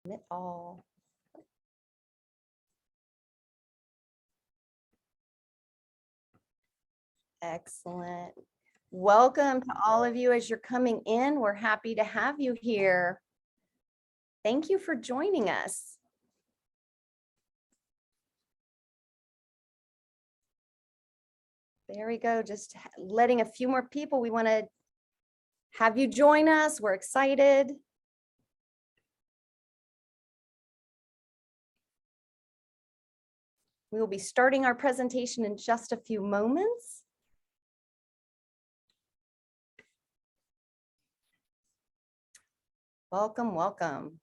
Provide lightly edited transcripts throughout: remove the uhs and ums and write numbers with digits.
Submit all. Excellent. Welcome to all of you as you're coming in. We're happy to have you here. Thank you for joining us. There we go. Just letting a few more people. We want to have you join us. We're excited. We will be starting our presentation in just a few moments. Welcome, welcome.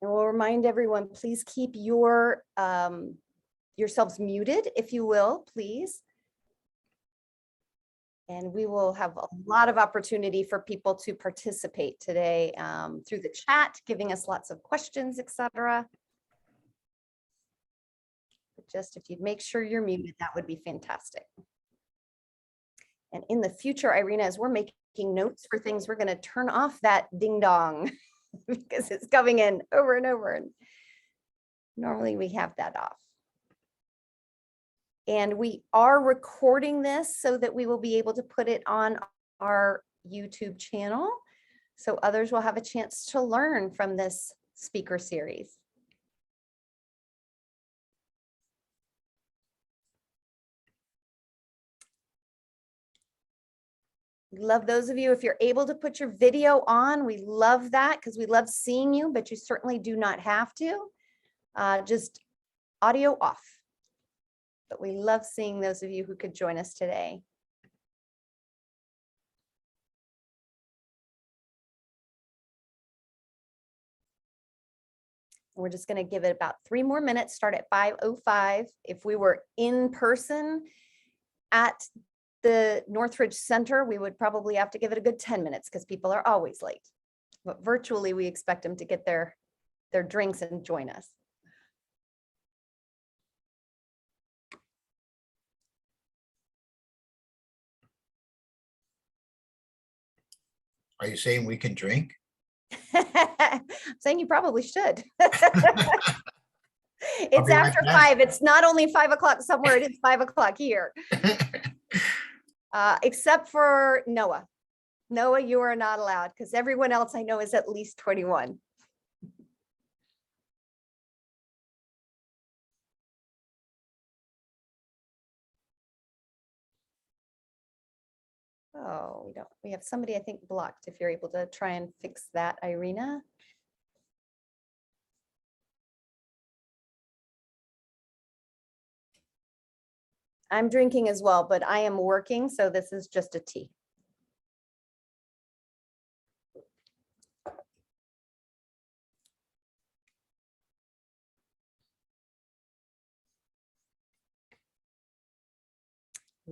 And we'll remind everyone, please keep your yourselves muted, if you will, please. And we will have a lot of opportunity for people to participate today through the chat, giving us lots of questions, etc. But just if you'd make sure you're muted, that would be fantastic. And in the future, Irina, as we're making notes for things, we're going to turn off that ding dong because it's coming in over and over. And normally we have that off. And we are recording this so that we will be able to put it on our YouTube channel, so others will have a chance to learn from this speaker series. We love those of you, if you're able to put your video on, we love that because we love seeing you, but you certainly do not have to. Just audio off. But we love seeing those of you who could join us today. We're just going to give it about 3 more minutes, start at 5:05. If we were in person at the Northridge Center, we would probably have to give it a good 10 minutes because people are always late. But virtually, we expect them to get their drinks and join us. Are you saying we can drink? I'm saying you probably should. I'll It's be right after back. 5. It's not only 5 o'clock somewhere, it is 5 o'clock here. Except for Noah. Noah, you are not allowed because everyone else I know is at least 21. Oh, we have somebody I think blocked. If you're able to try and fix that, Irina. I'm drinking as well, but I am working, so this is just a tea.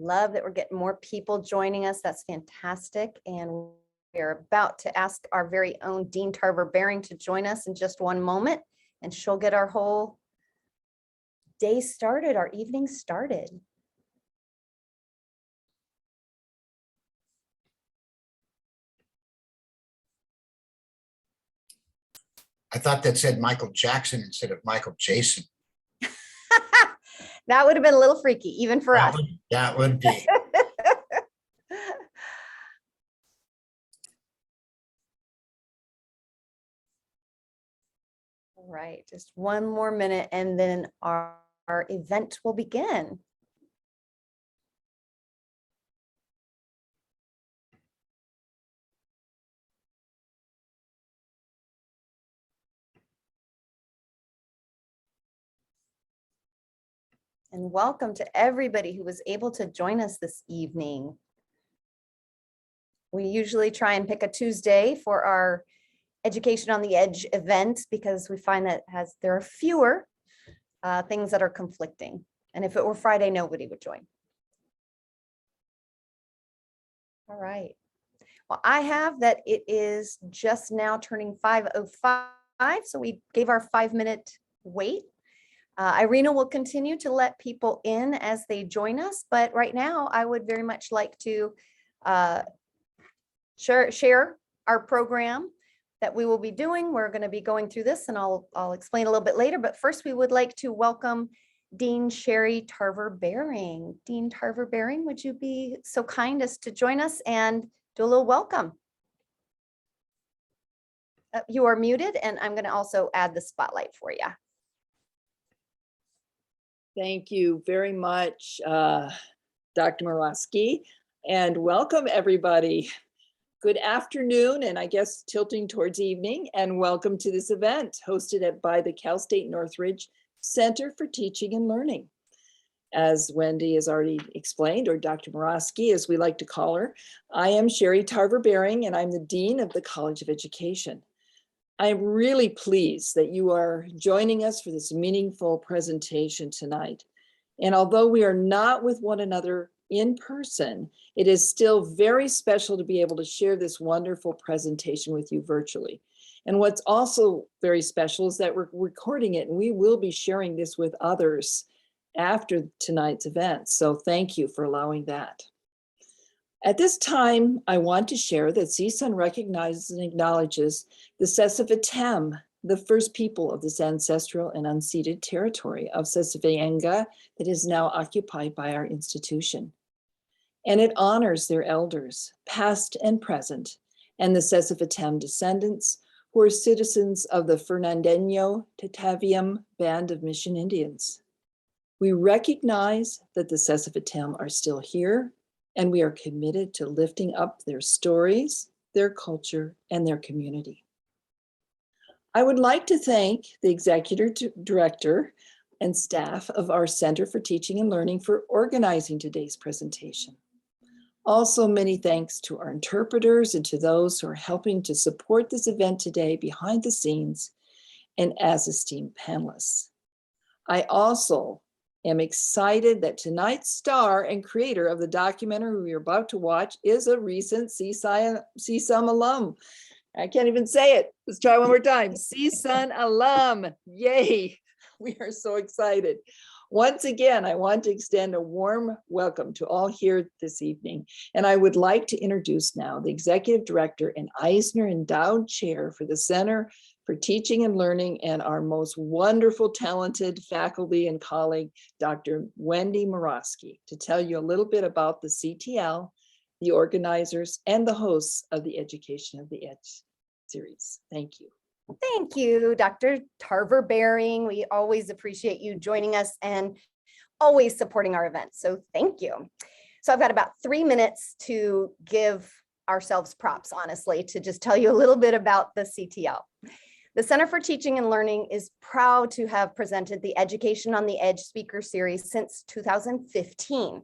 Love that we're getting more people joining us. That's fantastic. And we're about to ask our very own Dean Tarver-Baring to join us in just one moment, and she'll get our whole day started, our evening started. I thought that said Michael Jackson instead of Michael Jason. That would have been a little freaky, even for us. That would be. All right, just one more minute and then our event will begin. And welcome to everybody who was able to join us this evening. We usually try and pick a Tuesday for our Education on the Edge event because we find that there are fewer things that are conflicting. And if it were Friday, nobody would join. All right. Well, I have that it is just now turning 5:05. so we gave our 5-minute wait. Irina will continue to let people in as they join us, but right now I would very much like to share our program that we will be doing. We're going to be going through this and I'll explain a little bit later, but first we would like to welcome Dean Sherry Tarver-Baring. Dean Tarver-Baring, would you be so kind as to join us and do a little welcome? You are muted, and I'm going to also add the spotlight for you. Thank you very much, Dr. Murawski, and welcome everybody. Good afternoon, and I guess tilting towards evening, and welcome to this event hosted by the Cal State Northridge Center for Teaching and Learning. As Wendy has already explained, or Dr. Murawski, as we like to call her, I am Sherry Tarver-Baring, and I'm the Dean of the College of Education. I am really pleased that you are joining us for this meaningful presentation tonight. And although we are not with one another in person, it is still very special to be able to share this wonderful presentation with you virtually. And what's also very special is that we're recording it, and we will be sharing this with others after tonight's event. So thank you for allowing that. At this time, I want to share that CSUN recognizes and acknowledges the Sesquitem, the first people of this ancestral and unceded territory of Sesquivenga that is now occupied by our institution. And it honors their elders, past and present, and the Sesquitem descendants who are citizens of the Fernandino Tataviam Band of Mission Indians. We recognize that the Sesquitem are still here, and we are committed to lifting up their stories, their culture, and their community. I would like to thank the Executive Director and staff of our Center for Teaching and Learning for organizing today's presentation. Also, many thanks to our interpreters and to those who are helping to support this event today behind the scenes and as esteemed panelists. I also am excited that tonight's star and creator of the documentary we are about to watch is a recent CSUN alum. I can't even say it. Let's try one more time. CSUN alum. Yay. We are so excited. Once again, I want to extend a warm welcome to all here this evening. And I would like to introduce now the Executive Director and Eisner Endowed Chair for the Center for Teaching and Learning, and our most wonderful, talented faculty and colleague, Dr. Wendy Murawski, to tell you a little bit about the CTL, the organizers, and the hosts of the Education of the Edge series. Thank you. Thank you, Dr. Tarver-Baring. We always appreciate you joining us and always supporting our events. So thank you. So I've got about 3 minutes to give ourselves props, honestly, to just tell you a little bit about the CTL. The Center for Teaching and Learning is proud to have presented the Education on the Edge speaker series since 2015.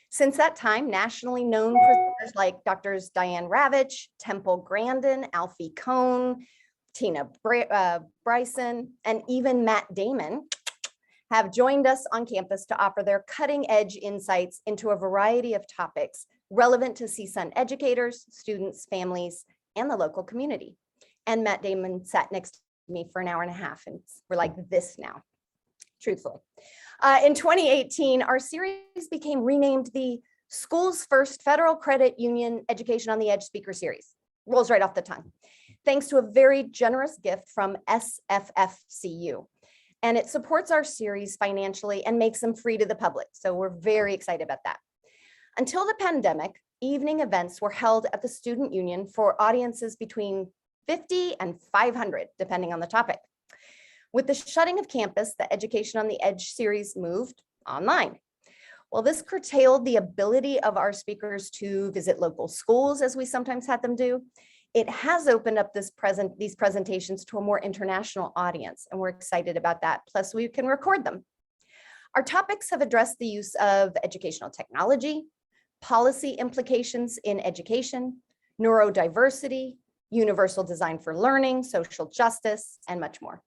Since that time, nationally known presenters like Drs. Diane Ravitch, Temple Grandin, Alfie Kohn, Tina Bryson, and even Matt Damon have joined us on campus to offer their cutting edge insights into a variety of topics relevant to CSUN educators, students, families, and the local community. And Matt Damon sat next to me for an hour and a half, and we're like this now, truthfully. In 2018, our series became renamed the School's First Federal Credit Union Education on the Edge Speaker Series. Rolls right off the tongue. Thanks to a very generous gift from SFFCU. And it supports our series financially and makes them free to the public. So we're very excited about that. Until the pandemic, evening events were held at the Student Union for audiences between 50 and 500, depending on the topic. With the shutting of campus, the Education on the Edge series moved online. Well, this curtailed the ability of our speakers to visit local schools, as we sometimes had them do. It has opened up these presentations to a more international audience, and we're excited about that. Plus, we can record them. Our topics have addressed the use of educational technology, policy implications in education, neurodiversity, universal design for learning, social justice, and much more.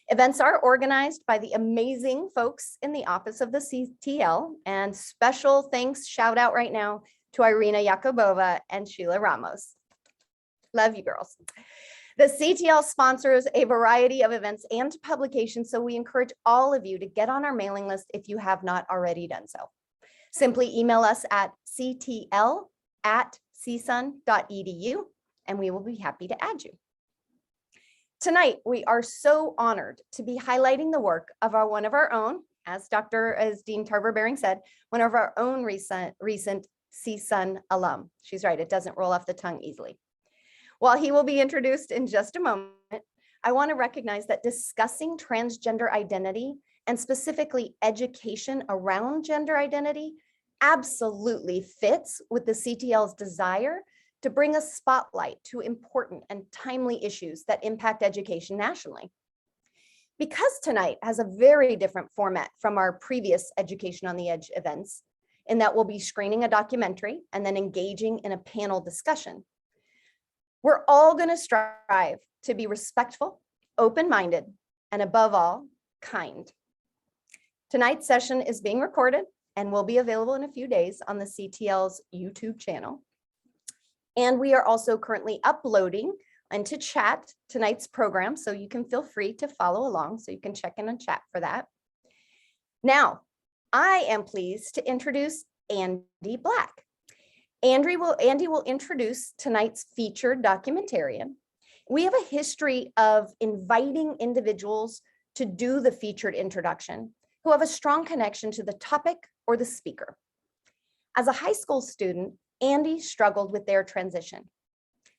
Events are organized by the amazing folks in the office of the CTL, and special thanks, shout out right now to Irina Yakubova and Sheila Ramos. Love you girls. The CTL sponsors a variety of events and publications, so we encourage all of you to get on our mailing list if you have not already done so. Simply email us at ctl@csun.edu and we will be happy to add you. Tonight, we are so honored to be highlighting the work of one of our own, as Dean Tarver-Baring said, one of our own recent CSUN alum. She's right, it doesn't roll off the tongue easily. While he will be introduced in just a moment, I want to recognize that discussing transgender identity and specifically education around gender identity absolutely fits with the CTL's desire to bring a spotlight to important and timely issues that impact education nationally. Because tonight has a very different format from our previous Education on the Edge events, in that we'll be screening a documentary and then engaging in a panel discussion, we're all going to strive to be respectful, open-minded, and above all, kind. Tonight's session is being recorded and will be available in a few days on the CTL's YouTube channel. And we are also currently uploading into chat tonight's program, so you can feel free to follow along, so you can check in and chat for that. Now, I am pleased to introduce Andy Black. Andy will introduce tonight's featured documentarian. We have a history of inviting individuals to do the featured introduction who have a strong connection to the topic or the speaker. As a high school student, Andy struggled with their transition.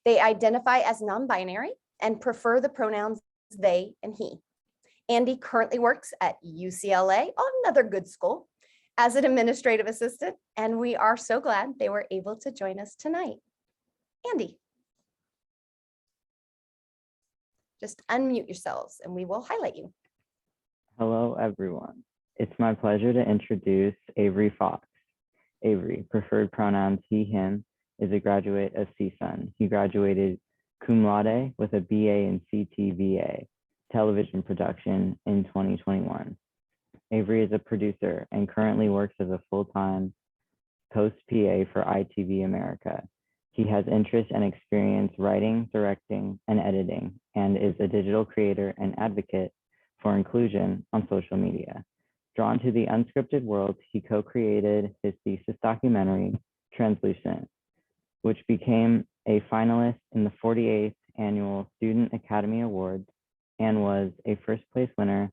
They identify as non-binary and prefer the pronouns they and he. Andy currently works at UCLA, another good school, as an administrative assistant, and we are so glad they were able to join us tonight. Andy. Just unmute yourselves and we will highlight you. Hello, everyone. It's my pleasure to introduce Avery Fox. Avery, preferred pronouns he, him, is a graduate of CSUN. He graduated cum laude with a BA in CTVA, television production, in 2021. Avery is a producer and currently works as a full-time post PA for ITV America. He has interest and experience writing, directing, and editing, and is a digital creator and advocate for inclusion on social media. Drawn to the unscripted world, he co-created his thesis documentary, Translucent, which became a finalist in the 48th Annual Student Academy Awards and was a first-place winner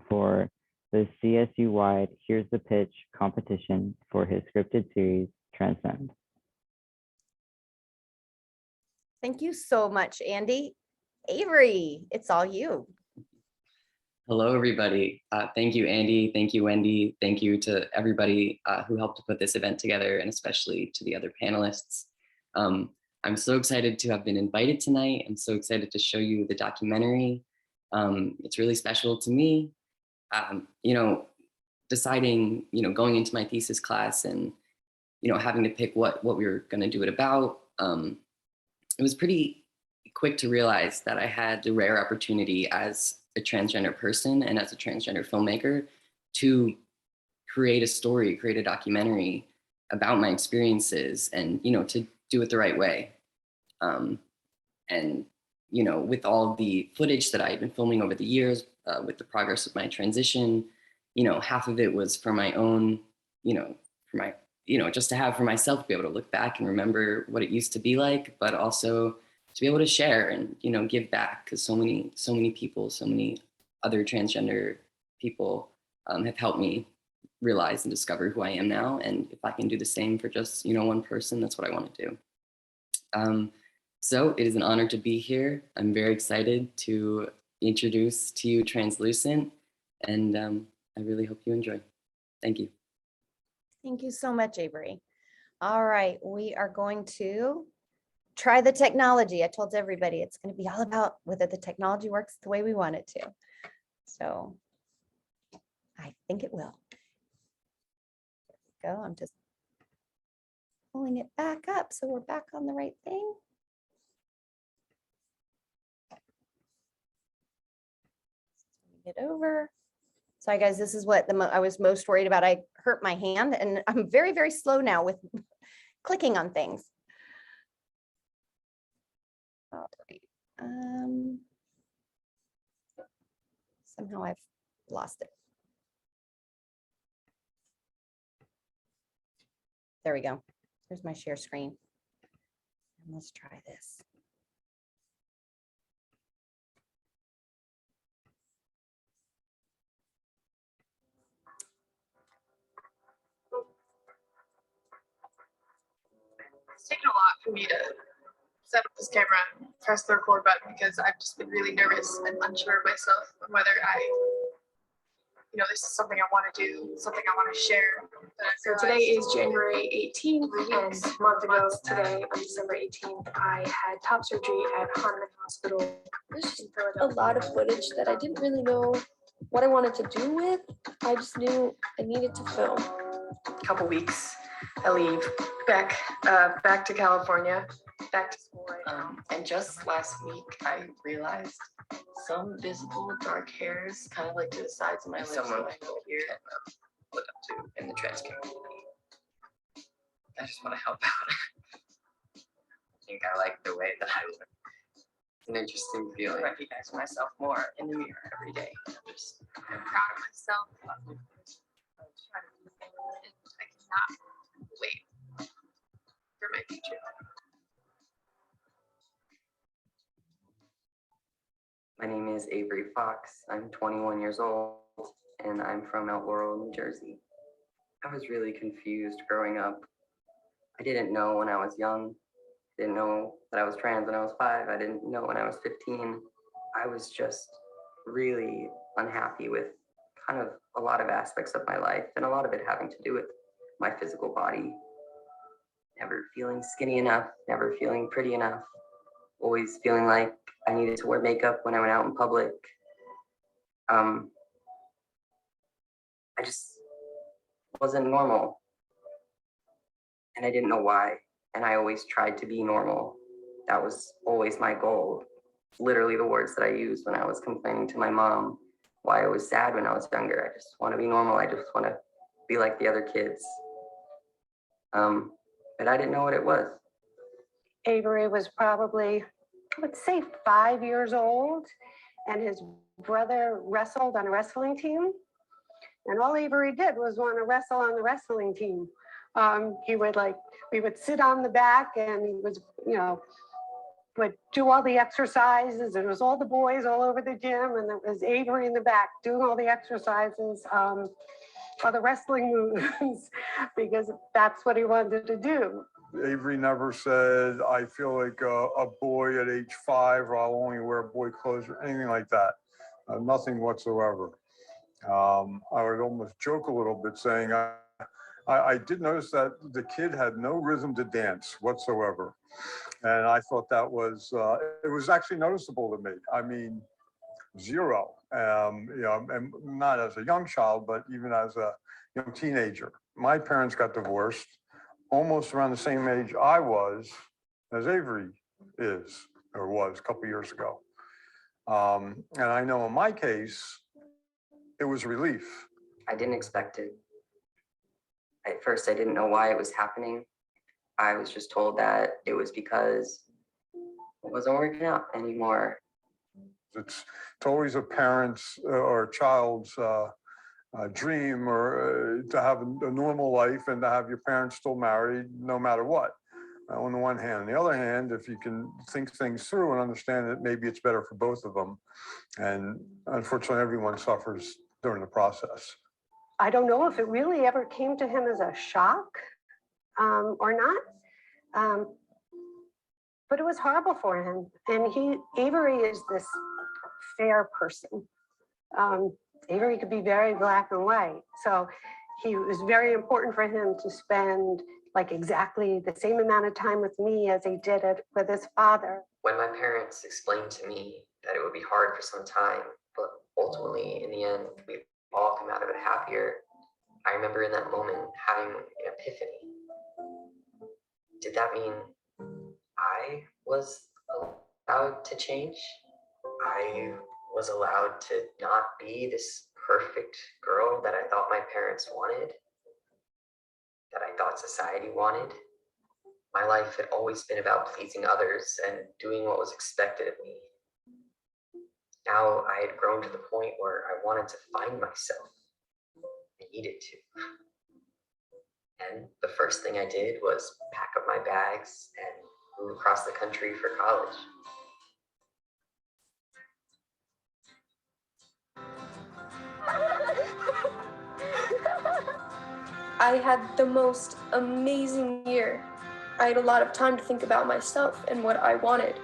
for the CSU-wide Here's the Pitch competition for his scripted series, Transcend. Thank you so much, Andy. Avery, it's all you. Hello, everybody. Thank you, Andy. Thank you, Wendy. Thank you to everybody who helped to put this event together, and especially to the other panelists. I'm so excited to have been invited tonight. I'm so excited to show you the documentary. It's really special to me. Deciding, going into my thesis class and, having to pick what we were going to do it about. It was pretty quick to realize that I had the rare opportunity as a transgender person and as a transgender filmmaker to create a story, create a documentary about my experiences and, to do it the right way. With all the footage that I had been filming over the years, with the progress of my transition, half of it was for my own, just to have for myself to be able to look back and remember what it used to be like, but also to be able to share and, give back, because so many people, so many other transgender people have helped me realize and discover who I am now. And if I can do the same for just, one person, that's what I want to do. So it is an honor to be here. I'm very excited to introduce to you Translucent, and I really hope you enjoy. Thank you. Thank you so much, Avery. All right, we are going to try the technology. I told everybody it's going to be all about whether the technology works the way we want it to. So I think it will. There we go. I'm just pulling it back up so we're back on the right thing. Get over. Sorry guys, this is what I was most worried about. I hurt my hand and I'm very, very slow now with clicking on things. All right. Somehow I've lost it. There we go. Here's my share screen. And let's try this. It's taken a lot for me to set up this camera and press the record button because I've just been really nervous and unsure of myself on whether this is something I want to do, something I want to share. So today is January 18th, and a month ago today, on December 18th, I had top surgery at Hahnemann Hospital in A Philadelphia. lot of footage that I didn't really know what I wanted to do with. I just knew I needed to film. Couple weeks, I leave back to California, back to school right now. And just last week, I realized some visible dark hairs, kind of like to the sides of my lips. Someone here look up to in the trans community. I just want to help out. I think I like the way that I look. It's an interesting feeling. I recognize myself more in the mirror every day. I'm proud of myself. I cannot wait for my future. My name is Avery Fox. I'm 21 years old and I'm from Mount Laurel, New Jersey. I was really confused growing up. I didn't know when I was young. Didn't know that I was trans when I was 5. I didn't know when I was 15. I was just really unhappy with kind of a lot of aspects of my life, and a lot of it having to do with my physical body. Never feeling skinny enough, never feeling pretty enough, always feeling like I needed to wear makeup when I went out in public. I just wasn't normal. And I didn't know why. And I always tried to be normal. That was always my goal. Literally the words that I used when I was complaining to my mom why I was sad when I was younger. I just want to be normal. I just want to be like the other kids. But I didn't know what it was. Avery was probably, I would say, 5 years old, and his brother wrestled on a wrestling team. And all Avery did was want to wrestle on the wrestling team. We would sit on the back, and he was, would do all the exercises. It was all the boys all over the gym, and it was Avery in the back doing all the exercises for the wrestling moves because that's what he wanted to do. Avery never said, I feel like a boy at age 5, or I'll only wear boy clothes or anything like that. Nothing whatsoever. I would almost joke a little bit saying, I did notice that the kid had no rhythm to dance whatsoever. And I thought that was, it was actually noticeable to me. I mean, zero, and not as a young child, but even as a young teenager. My parents got divorced almost around the same age I was as Avery is, or was a couple years ago. And I know in my case, it was relief. I didn't expect it. At first, I didn't know why it was happening. I was just told that it was because it wasn't working out anymore. It's always a parent's or a child's dream or to have a normal life and to have your parents still married no matter what, on the one hand. On the other hand, if you can think things through and understand that maybe it's better for both of them. And unfortunately, everyone suffers during the process. I don't know if it really ever came to him as a shock or not, but it was horrible for him. And Avery is this fair person. Avery could be very black and white. So it was very important for him to spend like exactly the same amount of time with me as he did it with his father. When my parents explained to me that it would be hard for some time, but ultimately in the end, we all come out of it happier, I remember in that moment having an epiphany. Did that mean I was allowed to change? I was allowed to not be this perfect girl that I thought my parents wanted, that I thought society wanted. My life had always been about pleasing others and doing what was expected of me. now I had grown to the point where I wanted to find myself. I needed to. And the first thing I did was pack up my bags and move across the country for college. I had the most amazing year. I had a lot of time to think about myself and what I wanted.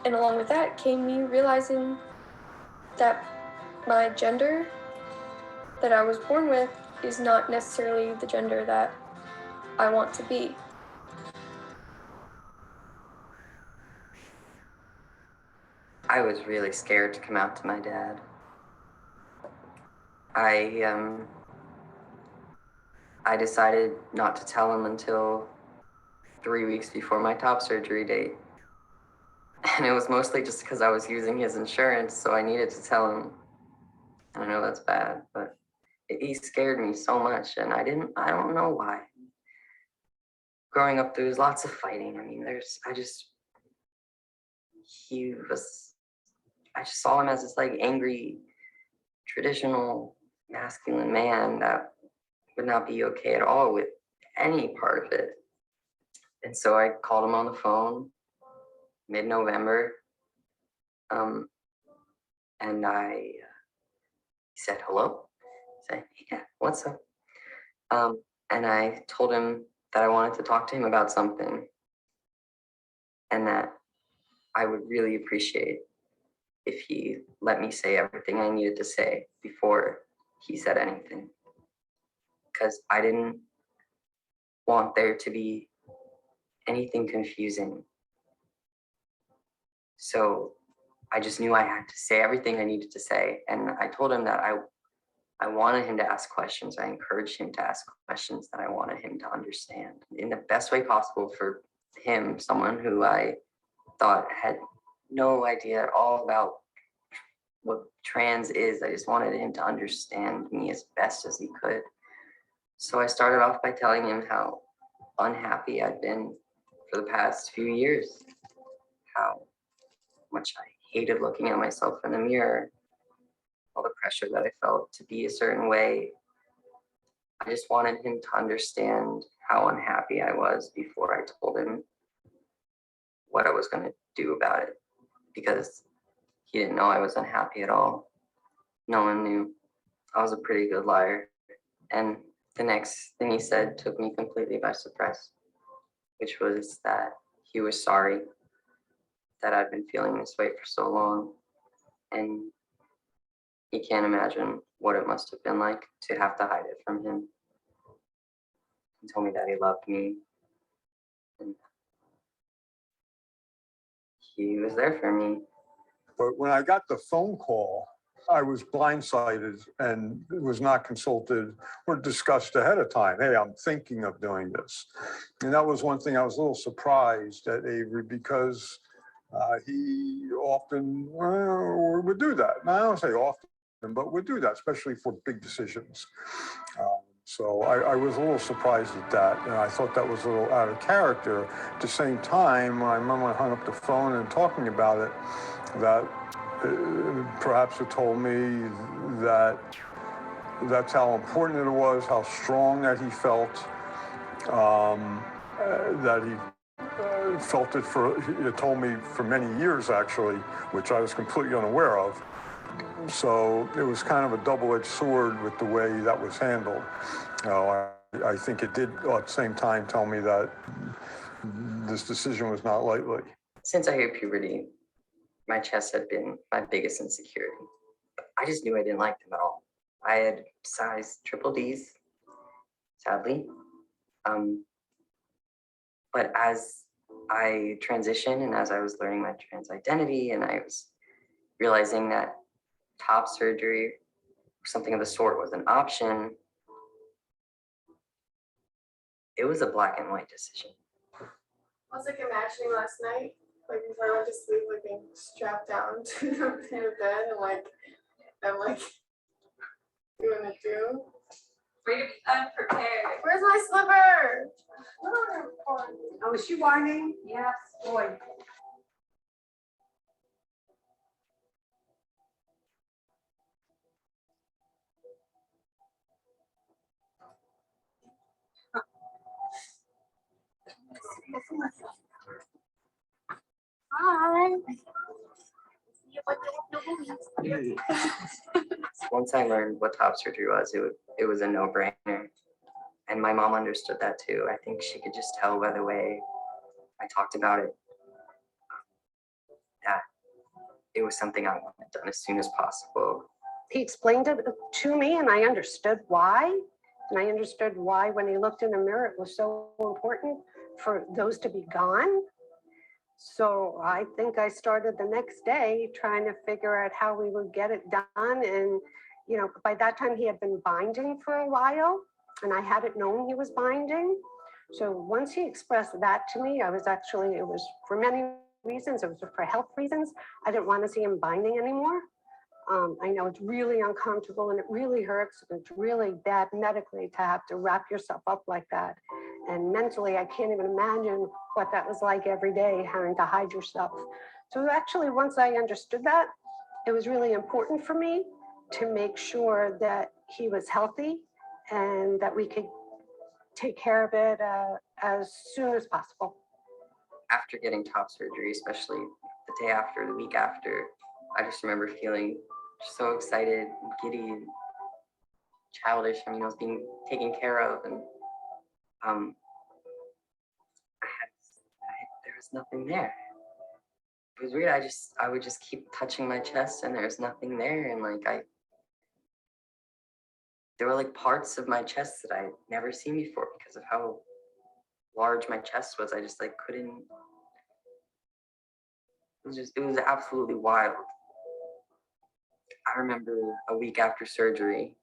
And along with that came me realizing that my gender that I was born with is not necessarily the gender that I want to be. I was really scared to come out to my dad. I decided not to tell him until 3 weeks before my top surgery date. And it was mostly just because I was using his insurance, so I needed to tell him. And I know that's bad, but he scared me so much, and I don't know why. Growing up, there was lots of fighting. I mean, I just saw him as this like angry, traditional, masculine man that would not be okay at all with any part of it. And so I called him on the phone mid-November, and he said, hello? I said, yeah, what's up? And I told him that I wanted to talk to him about something, and that I would really appreciate if he let me say everything I needed to say before he said anything. Because I didn't want there to be anything confusing. So I just knew I had to say everything I needed to say. And I told him that I wanted him to ask questions. I encouraged him to ask questions that I wanted him to understand in the best way possible for him, someone who I thought had no idea at all about what trans is. I just wanted him to understand me as best as he could. So I started off by telling him how unhappy I'd been for the past few years, how much I hated looking at myself in the mirror, all the pressure that I felt to be a certain way. I just wanted him to understand how unhappy I was before I told him what I was going to do about it, because he didn't know I was unhappy at all. No one knew. I was a pretty good liar. And the next thing he said took me completely by surprise, which was that he was sorry that I'd been feeling this way for so long. And he can't imagine what it must have been like to have to hide it from him. He told me that he loved me. And he was there for me. But when I got the phone call, I was blindsided and was not consulted or discussed ahead of time. Hey, I'm thinking of doing this. And that was one thing I was a little surprised at Avery, because he often would do that. Now, I don't say often, but would do that, especially for big decisions. So I was a little surprised at that, and I thought that was a little out of character. At the same time, I remember I hung up the phone and talking about it, that perhaps it told me that that's how important it was, how strong that he felt, that he felt it for, it told me for many years actually, which I was completely unaware of. So it was kind of a double-edged sword with the way that was handled. I think it did at the same time tell me that this decision was not lightly. Since I hit puberty, my chest had been my biggest insecurity. I just knew I didn't like them at all. I had size triple Ds, sadly. But as I transitioned and as I was learning my trans identity, and I was realizing that top surgery or something of the sort was an option, it was a black and white decision. I was like imagining last night, like before I went to sleep, like being strapped down to the bed, and like I'm like doing a do. Way to be unprepared. Where's my slipper? Oh, is she whining? Yes, boy. Once I learned what top surgery was, it was a no-brainer. And my mom understood that too. I think she could just tell by the way I talked about it that it was something I wanted done as soon as possible. He explained it to me and I understood why. And I understood why when he looked in the mirror, it was so important for those to be gone. So I think I started the next day trying to figure out how we would get it done. And, you know, by that time he had been binding for a while and I hadn't known he was binding. So once he expressed that to me, I was actually, it was for many reasons. It was for health reasons. I didn't want to see him binding anymore. I know it's really uncomfortable and it really hurts. It's really bad medically to have to wrap yourself up like that. And mentally, I can't even imagine what that was like every day, having to hide yourself. So actually, once I understood that, it was really important for me to make sure that he was healthy and that we could take care of it as soon as possible. After getting top surgery, especially the day after, the week after, I just remember feeling so excited, giddy, and childish. I mean, I was being taken care of, and there was nothing there. It was weird. I would just keep touching my chest, and there was nothing there, and like there were like parts of my chest that I'd never seen before because of how large my chest was. I just like couldn't. It was absolutely wild. I remember a week after surgery,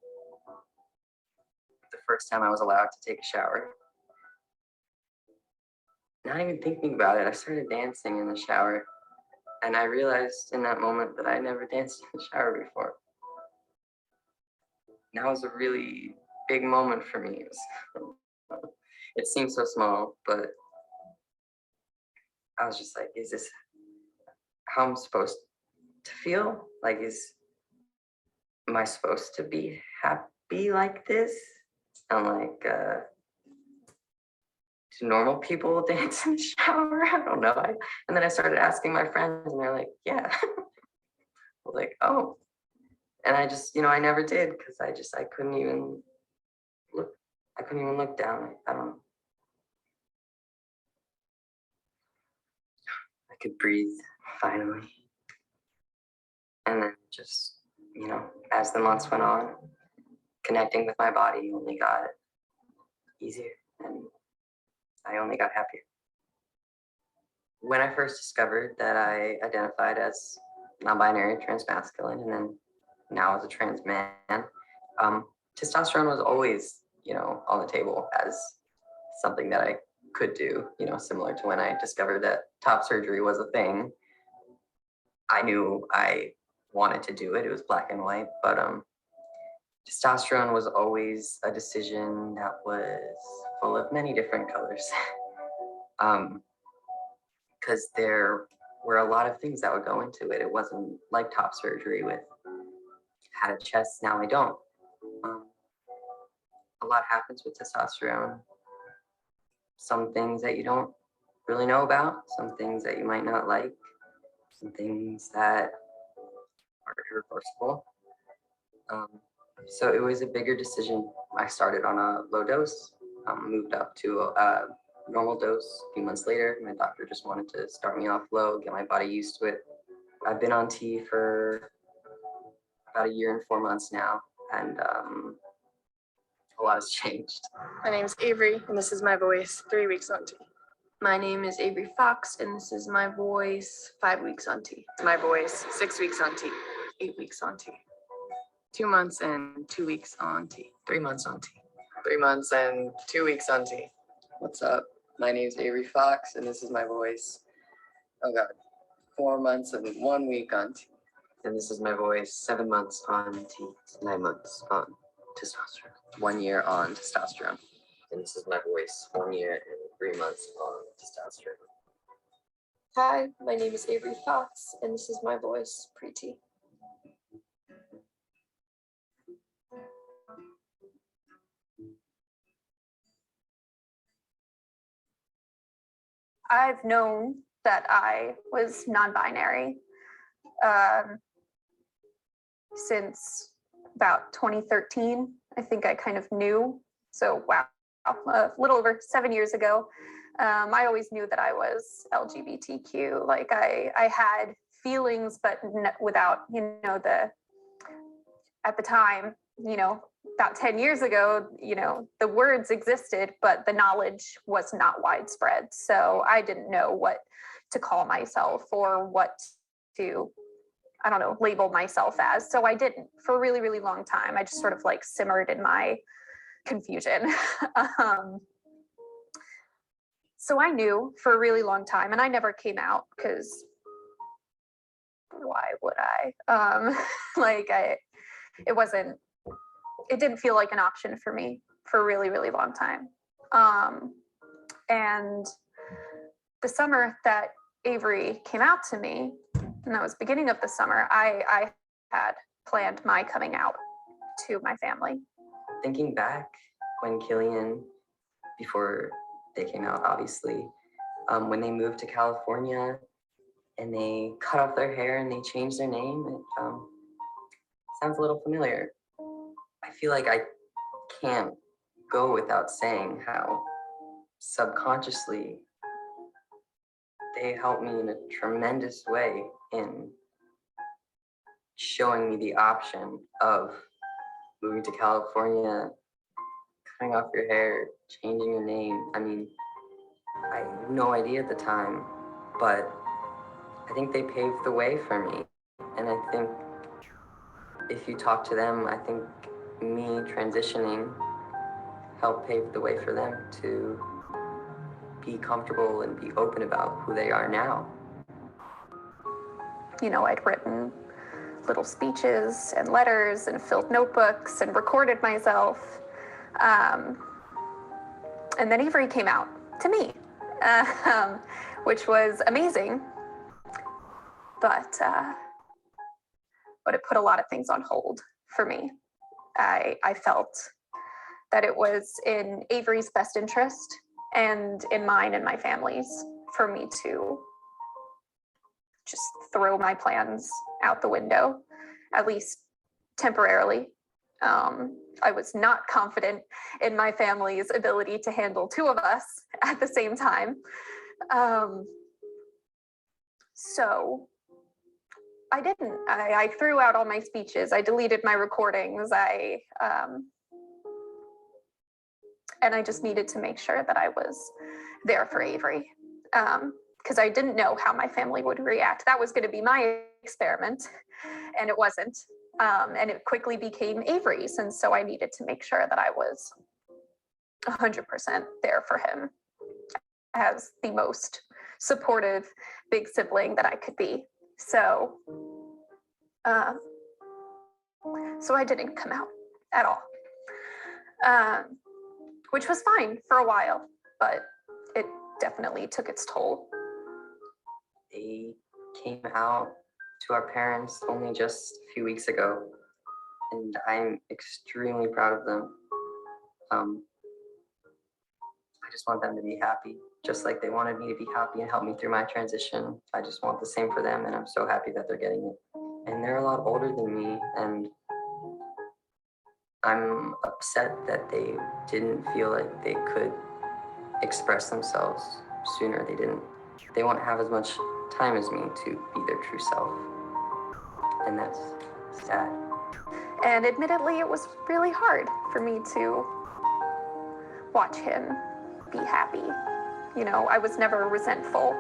the first time I was allowed to take a shower. Not even thinking about it, I started dancing in the shower. And I realized in that moment that I never danced in the shower before. And that was a really big moment for me. It seemed so small, but I was just like, is this how I'm supposed to feel? Like, am I supposed to be happy like this? And like, do normal people dance in the shower? I don't know. And then I started asking my friends and they're like, yeah. I was like, oh. And I just, I never did because I couldn't even look down. I don't know. I could breathe finally. And then just, as the months went on, connecting with my body only got easier and I only got happier. When I first discovered that I identified as non-binary, transmasculine, and then now as a trans man, testosterone was always, on the table as something that I could do, similar to when I discovered that top surgery was a thing. I knew I wanted to do it. It was black and white, but testosterone was always a decision that was full of many different colors. Because there were a lot of things that would go into it. It wasn't like top surgery with had a chest, now I don't. A lot happens with testosterone. Some things that you don't really know about, some things that you might not like, some things that are irreversible. So it was a bigger decision. I started on a low dose, moved up to a normal dose a few months later. My doctor just wanted to start me off low, get my body used to it. I've been on T for about 1 year and 4 months now, and a lot has changed. My name is Avery, and this is my voice, 3 weeks on T. My name is Avery Fox, and this is my voice, 5 weeks on T. My voice, 6 weeks on T, 8 weeks on T. 2 months and 2 weeks on T. 3 months on T. 3 months and 2 weeks on T. What's up? My name is Avery Fox, and this is my voice. Oh God, 4 months and 1 week on T. And this is my voice, 7 months on T, 9 months on testosterone. 1 year on testosterone. And this is my voice, 1 year and 3 months on testosterone. Hi, my name is Avery Fox, and this is my voice, pre-T. I've known that I was non-binary since about 2013. I think I kind of knew. So wow, a little over 7 years ago. I always knew that I was LGBTQ. Like I had feelings, but without, at the time, about 10 years ago, the words existed, but the knowledge was not widespread. So I didn't know what to call myself or what to, I don't know, label myself as. So I didn't for a really, really long time. I just sort of like simmered in my confusion. So I knew for a really long time, and I never came out because why would I? It didn't feel like an option for me for a really, really long time. And the summer that Avery came out to me, and that was beginning of the summer, I had planned my coming out to my family. Thinking back when Killian, before they came out, obviously, when they moved to California and they cut off their hair and they changed their name, it sounds a little familiar. I feel like I can't go without saying how subconsciously they helped me in a tremendous way in showing me the option of moving to California, cutting off your hair, changing your name. I mean, I had no idea at the time, but I think they paved the way for me. And I think if you talk to them, I think me transitioning helped pave the way for them to be comfortable and be open about who they are now. I'd written little speeches and letters and filled notebooks and recorded myself. And then Avery came out to me, which was amazing. But it put a lot of things on hold for me. I felt that it was in Avery's best interest and in mine and my family's for me to just throw my plans out the window, at least temporarily. I was not confident in my family's ability to handle two of us at the same time. So I didn't. I threw out all my speeches. I deleted my recordings. And I just needed to make sure that I was there for Avery, because I didn't know how my family would react. That was going to be my experiment, and it wasn't. And it quickly became Avery's. And so I needed to make sure that I was 100% there for him as the most supportive big sibling that I could be. So I didn't come out at all, which was fine for a while, but it definitely took its toll. They came out to our parents only just a few weeks ago, and I'm extremely proud of them. I just want them to be happy, just like they wanted me to be happy and help me through my transition. I just want the same for them, and I'm so happy that they're getting it. And they're a lot older than me, and I'm upset that they didn't feel like they could express themselves sooner. They won't have as much time as me to be their true self. And that's sad. And admittedly, it was really hard for me to watch him be happy. I was never resentful.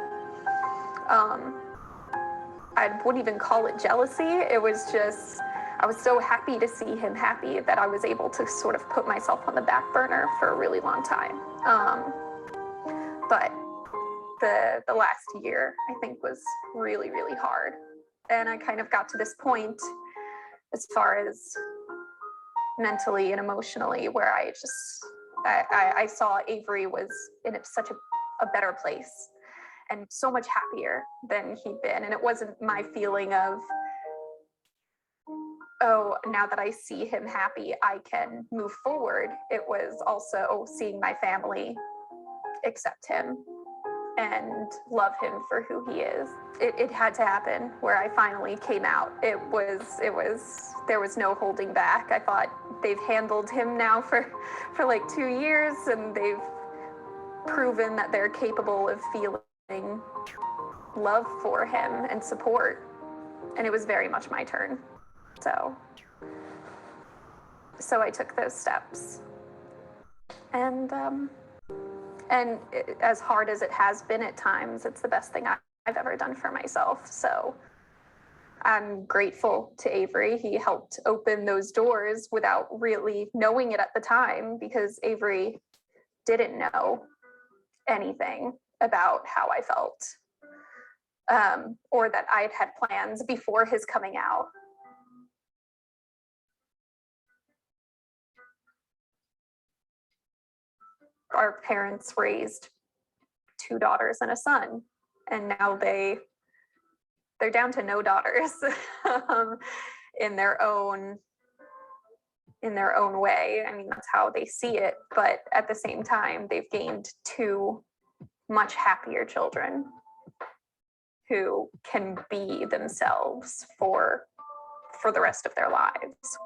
I wouldn't even call it jealousy. It was just, I was so happy to see him happy that I was able to sort of put myself on the back burner for a really long time. But the last year, I think, was really, really hard. And I kind of got to this point as far as mentally and emotionally where I saw Avery was in such a better place and so much happier than he'd been. And it wasn't my feeling of, oh, now that I see him happy, I can move forward. It was also seeing my family accept him and love him for who he is. It had to happen where I finally came out. There was no holding back. I thought they've handled him now for like 2 years, and they've proven that they're capable of feeling love for him and support. And it was very much my turn. So I took those steps. And as hard as it has been at times, it's the best thing I've ever done for myself. So I'm grateful to Avery. He helped open those doors without really knowing it at the time, because Avery didn't know anything about how I felt, or that I'd had plans before his coming out. Our parents raised 2 daughters and a son, and now they're down to no daughters in their own way. I mean, that's how they see it, but at the same time, they've gained 2 much happier children who can be themselves for the rest of their lives.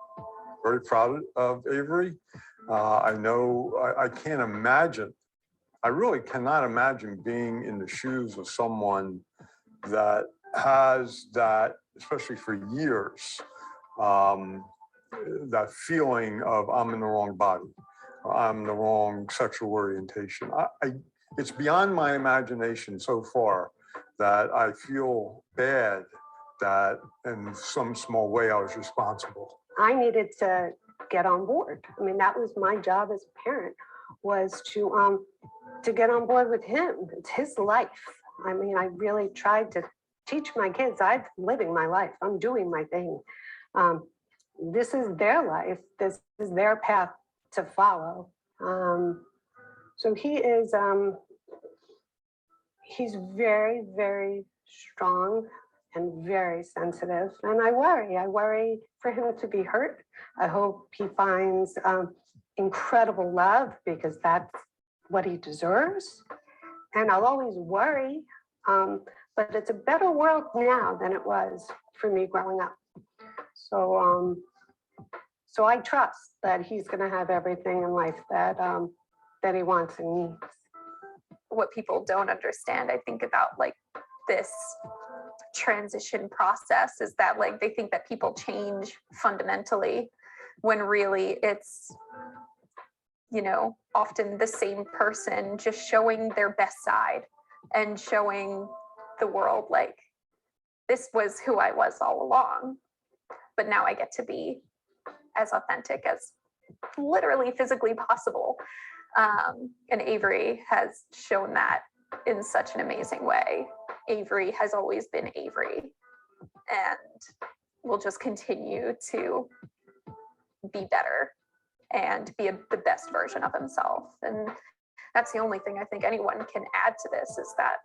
Very proud of Avery. I know I can't imagine, I really cannot imagine being in the shoes of someone that has that, especially for years, that feeling of I'm in the wrong body, I'm the wrong sexual orientation. It's beyond my imagination so far that I feel bad that in some small way I was responsible. I needed to get on board. I mean, that was my job as a parent, was to get on board with him. It's his life. I mean, I really tried to teach my kids, I'm living my life, I'm doing my thing. This is their life. This is their path to follow. So he is, he's very, very strong and very sensitive. And I worry for him to be hurt. I hope he finds incredible love, because that's what he deserves. And I'll always worry, but it's a better world now than it was for me growing up. So, so I trust that he's going to have everything in life that that he wants and needs. What people don't understand, I think, about like this transition process is that like they think that people change fundamentally, when really it's, you know, often the same person just showing their best side and showing the world like, this was who I was all along, but now I get to be as authentic as literally physically possible. And Avery has shown that in such an amazing way. Avery has always been Avery, and will just continue to be better and be the best version of himself. And that's the only thing I think anyone can add to this, is that,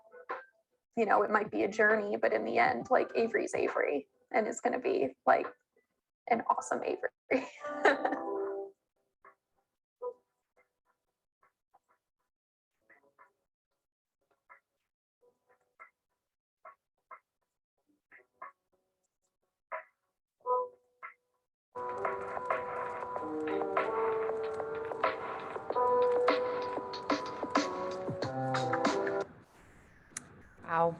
you know, it might be a journey, but in the end, like, Avery's Avery, and it's going to be like an awesome Avery. Wow.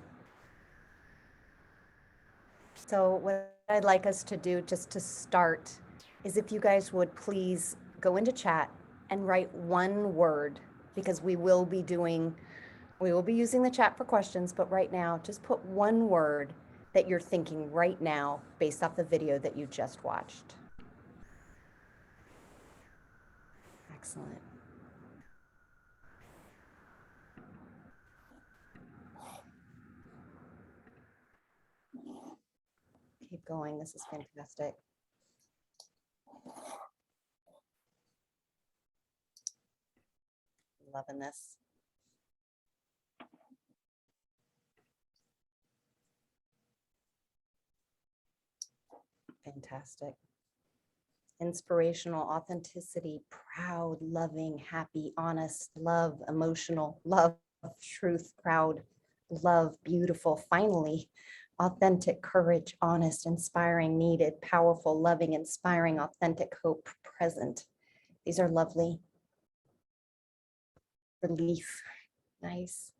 So what I'd like us to do just to start is, if you guys would please go into chat and write one word, because we will be using the chat for questions, but right now just put one word that you're thinking right now based off the video that you just watched. Excellent. Keep going. This is fantastic. Loving this. Fantastic. Inspirational, authenticity, proud, loving, happy, honest, love, emotional, love, truth, proud, love, beautiful, finally, authentic, courage, honest, inspiring, needed, powerful, loving, inspiring, authentic, hope, present. These are lovely. Relief, nice.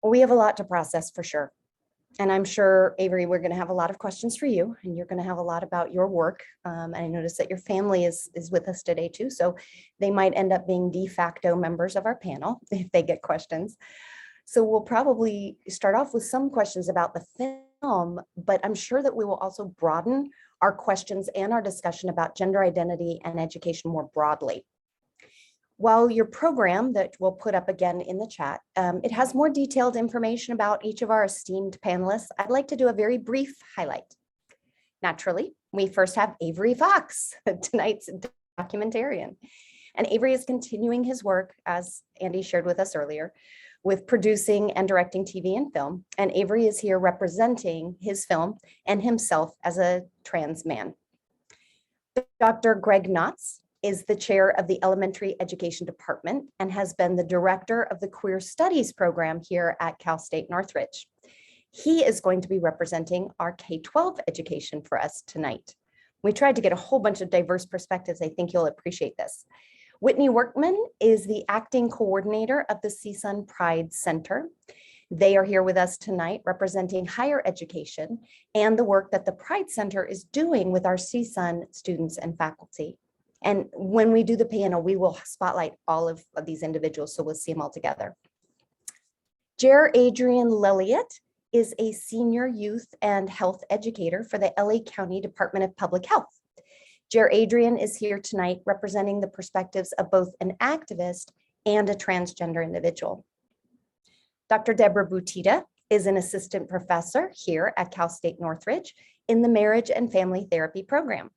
Well, we have a lot to process for sure. And I'm sure, Avery, we're going to have a lot of questions for you, and you're going to have a lot about your work. And I noticed that your family is with us today too, so they might end up being de facto members of our panel if they get questions. So we'll probably start off with some questions about the film, but I'm sure that we will also broaden our questions and our discussion about gender identity and education more broadly. While your program that we'll put up again in the chat, it has more detailed information about each of our esteemed panelists, I'd like to do a very brief highlight. Naturally, we first have Avery Fox, tonight's documentarian. And Avery is continuing his work, as Andy shared with us earlier, with producing and directing TV and film. And Avery is here representing his film and himself as a trans man. Dr. Greg Knotts is the chair of the Elementary Education Department and has been the director of the Queer Studies program here at Cal State Northridge. He is going to be representing our K-12 education for us tonight. We tried to get a whole bunch of diverse perspectives. I think you'll appreciate this. Whitney Workman is the acting coordinator of the CSUN Pride Center. They are here with us tonight representing higher education and the work that the Pride Center is doing with our CSUN students and faculty. And when we do the panel, we will spotlight all of these individuals, so we'll see them all together. Jer Adrian Lelliott is a senior youth and health educator for the LA County Department of Public Health. Jer Adrian is here tonight representing the perspectives of both an activist and a transgender individual. Dr. Deborah Butita is an assistant professor here at Cal State Northridge in the Marriage and Family Therapy program.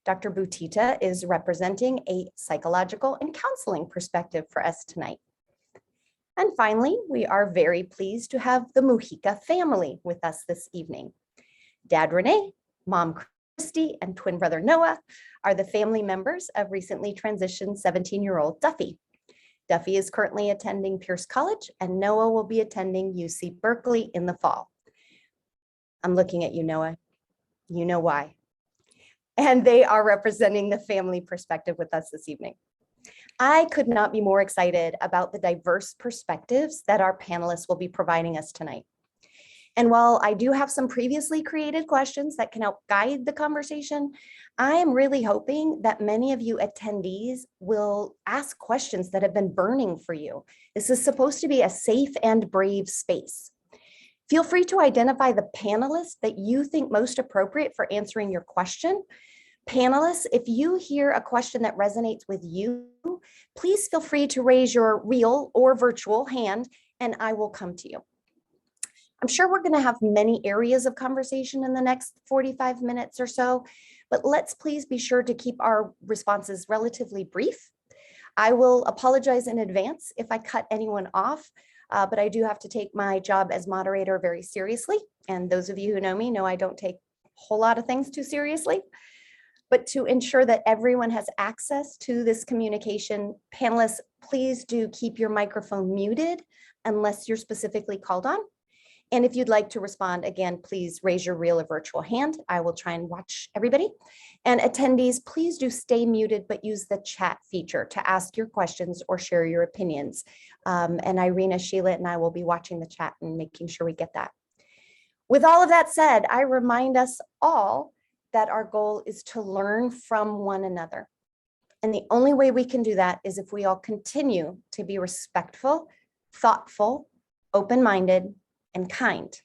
Dr. Butita is representing a psychological and counseling perspective for us tonight. And finally, we are very pleased to have the Mujica family with us this evening. Dad Renee, Mom Christy, and twin brother Noah are the family members of recently transitioned 17-year-old Duffy. Duffy is currently attending Pierce College, and Noah will be attending UC Berkeley in the fall. I'm looking at you, Noah. You know why. And they are representing the family perspective with us this evening. I could not be more excited about the diverse perspectives that our panelists will be providing us tonight. And while I do have some previously created questions that can help guide the conversation, I am really hoping that many of you attendees will ask questions that have been burning for you. This is supposed to be a safe and brave space. Feel free to identify the panelists that you think most appropriate for answering your question. Panelists, if you hear a question that resonates with you, please feel free to raise your real or virtual hand and I will come to you. I'm sure we're going to have many areas of conversation in the next 45 minutes or so, but let's please be sure to keep our responses relatively brief. I will apologize in advance if I cut anyone off, but I do have to take my job as moderator very seriously. And those of you who know me know I don't take a whole lot of things too seriously. But to ensure that everyone has access to this communication, panelists, please do keep your microphone muted unless you're specifically called on. And if you'd like to respond, again, please raise your real or virtual hand. I will try and watch everybody. And attendees, please do stay muted, but use the chat feature to ask your questions or share your opinions. And Irina, Sheila, and I will be watching the chat and making sure we get that. With all of that said, I remind us all that our goal is to learn from one another. And the only way we can do that is if we all continue to be respectful, thoughtful, open-minded, and kind.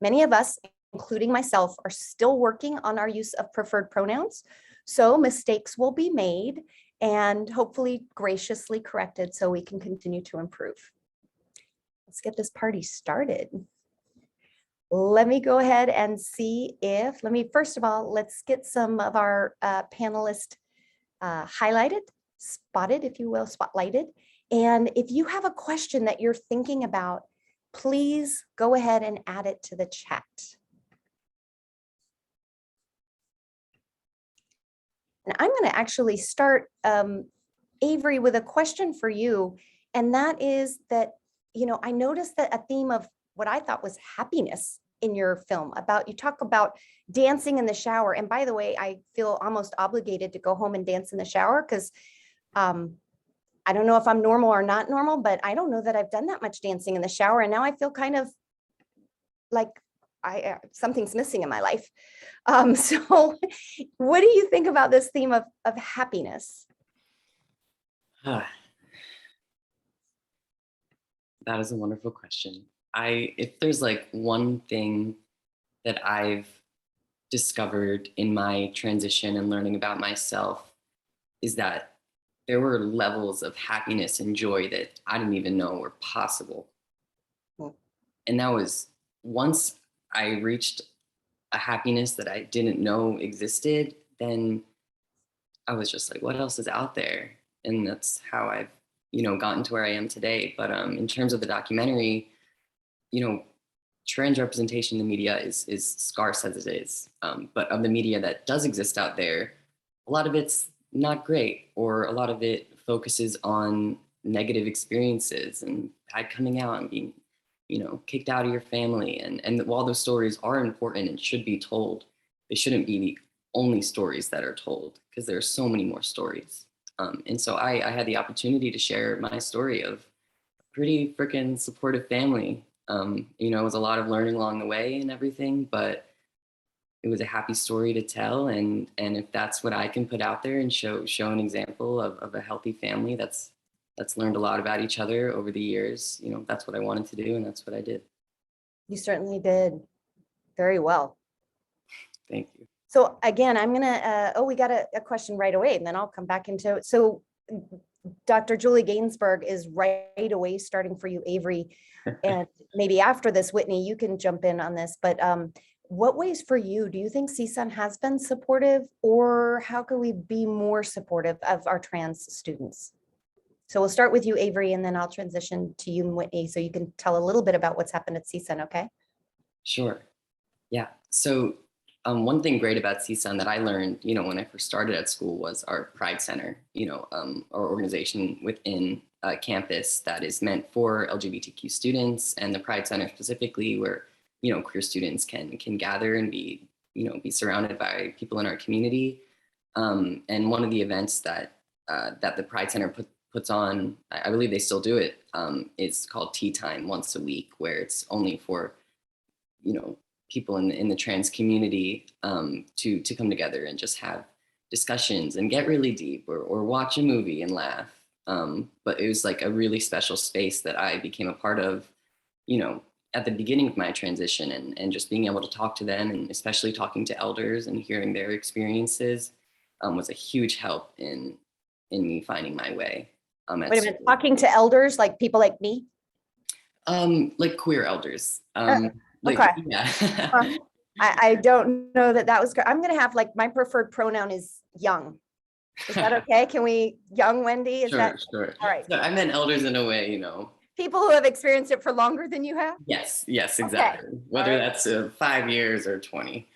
Many of us, including myself, are still working on our use of preferred pronouns, so mistakes will be made and hopefully graciously corrected so we can continue to improve. Let's get this party started. Let me go ahead and see if, first of all, let's get some of our panelists highlighted, spotted, if you will, spotlighted. And if you have a question that you're thinking about, please go ahead and add it to the chat. And I'm going to actually start Avery, with a question for you. And that is that, I noticed that a theme of what I thought was happiness in your film about, you talk about dancing in the shower. And by the way, I feel almost obligated to go home and dance in the shower because I don't know if I'm normal or not normal, but I don't know that I've done that much dancing in the shower. And now I feel kind of like something's missing in my life. So what do you think about this theme of happiness? That is a wonderful question. If there's like one thing that I've discovered in my transition and learning about myself, is that there were levels of happiness and joy that I didn't even know were possible. And that was once I reached a happiness that I didn't know existed, then I was just like, what else is out there? And that's how I've, gotten to where I am today. But in terms of the documentary, trans representation in the media is scarce as it is. But of the media that does exist out there, a lot of it's not great, or a lot of it focuses on negative experiences and bad coming out and being, kicked out of your family. And while those stories are important and should be told, they shouldn't be the only stories that are told, because there are so many more stories. And so I had the opportunity to share my story of a pretty freaking supportive family. It was a lot of learning along the way and everything, but it was a happy story to tell. And if that's what I can put out there and show an example of a healthy family that's learned a lot about each other over the years, that's what I wanted to do, and that's what I did. You certainly did very well. Thank you. So again, I'm gonna, we got a question right away, and then I'll come back into it. So Dr. Julie Gainsberg is right away starting for you, Avery. And maybe after this, Whitney, you can jump in on this, but what ways for you, do you think CSUN has been supportive, or how can we be more supportive of our trans students? So we'll start with you, Avery, and then I'll transition to you, Whitney, so you can tell a little bit about what's happened at CSUN, okay? Sure. Yeah. So one thing great about CSUN that I learned, when I first started at school was our Pride Center, our organization within campus that is meant for LGBTQ students, and the Pride Center specifically, where, queer students can gather and be surrounded by people in our community. And one of the events that the Pride Center puts on, I believe they still do it, is called Tea Time once a week, where it's only for, people in the trans community to come together and just have discussions and get really deep, or watch a movie and laugh. But it was like a really special space that I became a part of, at the beginning of my transition, and just being able to talk to them, and especially talking to elders and hearing their experiences was a huge help in me finding my way. Wait a minute, talking to elders, like people like me? Like queer elders. Okay. Yeah. I don't know that was, I'm gonna have, like, my preferred pronoun is young. Is that okay? Can we, young Wendy? Is that Sure. all right? So I meant elders in a way, People who have experienced it for longer than you have? Yes, exactly. Okay. Whether All right. that's 5 years or 20.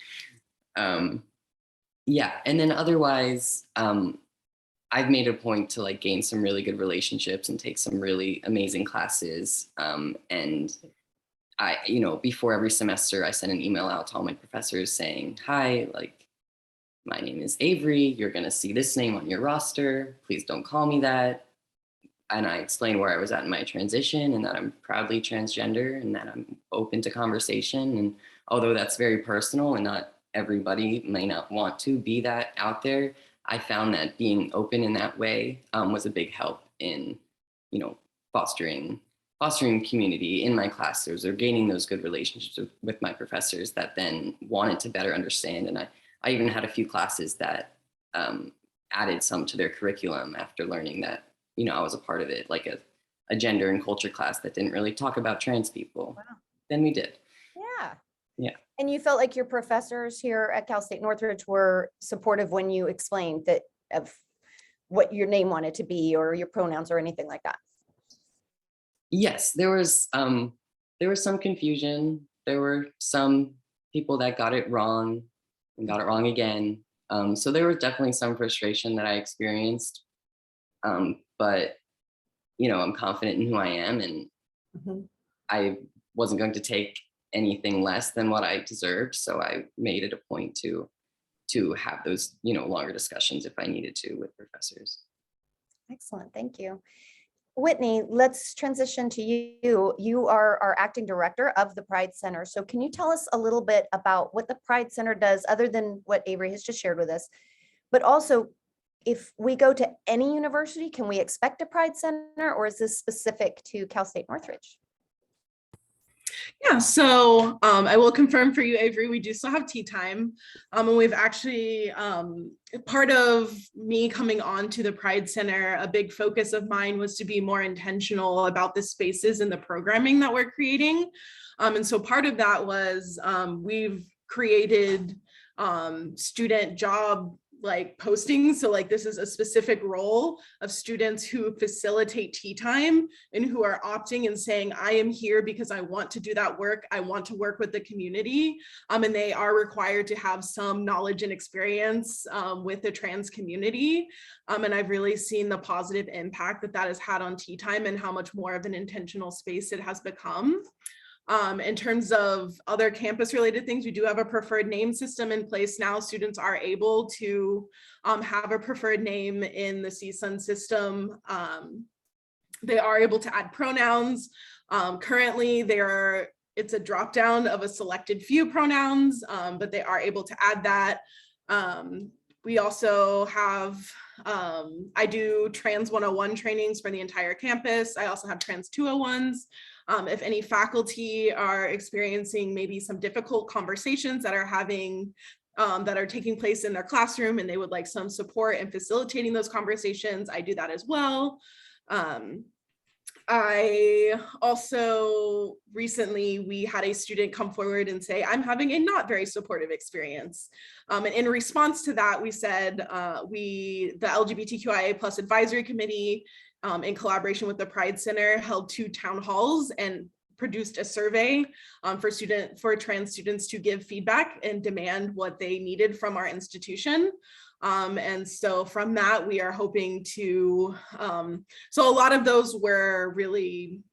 Yeah, and then otherwise, I've made a point to like gain some really good relationships and take some really amazing classes. And I, before every semester, I send an email out to all my professors saying, hi, like, my name is Avery. You're going to see this name on your roster. Please don't call me that. And I explain where I was at in my transition, and that I'm proudly transgender, and that I'm open to conversation. And although that's very personal and not everybody may not want to be that out there, I found that being open in that way was a big help in, fostering community in my classes, or gaining those good relationships with my professors that then wanted to better understand. And I even had a few classes that added some to their curriculum after learning that, I was a part of it, like a gender and culture class that didn't really talk about trans people. Wow. Then we did. Yeah. And you felt like your professors here at Cal State Northridge were supportive when you explained that of what your name wanted to be, or your pronouns, or anything like that? Yes, there was some confusion. There were some people that got it wrong and got it wrong again. So there was definitely some frustration that I experienced. But, I'm confident in who I am, and I wasn't going to take anything less than what I deserved. So I made it a point to have those, longer discussions if I needed to with professors. Excellent, thank you. Whitney, let's transition to you. You are our acting director of the Pride Center. So can you tell us a little bit about what the Pride Center does, other than what Avery has just shared with us? But also, if we go to any university, can we expect a Pride Center, or is this specific to Cal State Northridge? Yeah, so I will confirm for you, Avery, we do still have tea time. And we've actually, part of me coming on to the Pride Center, a big focus of mine was to be more intentional about the spaces and the programming that we're creating. And so part of that was we've created student job postings. So this is a specific role of students who facilitate tea time and who are opting and saying, I am here because I want to do that work. I want to work with the community. And they are required to have some knowledge and experience with the trans community. And I've really seen the positive impact that has had on tea time and how much more of an intentional space it has become. In terms of other campus related things, we do have a preferred name system in place now. Students are able to have a preferred name in the CSUN system. They are able to add pronouns. Currently, it's a drop down of a selected few pronouns, but they are able to add that. We also have, I do Trans 101 trainings for the entire campus. I also have Trans 201s. If any faculty are experiencing maybe some difficult conversations that are taking place in their classroom and they would like some support in facilitating those conversations, I do that as well. I also recently, we had a student come forward and say, I'm having a not very supportive experience. And in response to that, we said, the LGBTQIA+ advisory committee, in collaboration with the Pride Center, held 2 town halls and produced a survey for trans students to give feedback and demand what they needed from our institution. And so from that, we are hoping to, so a lot of those were really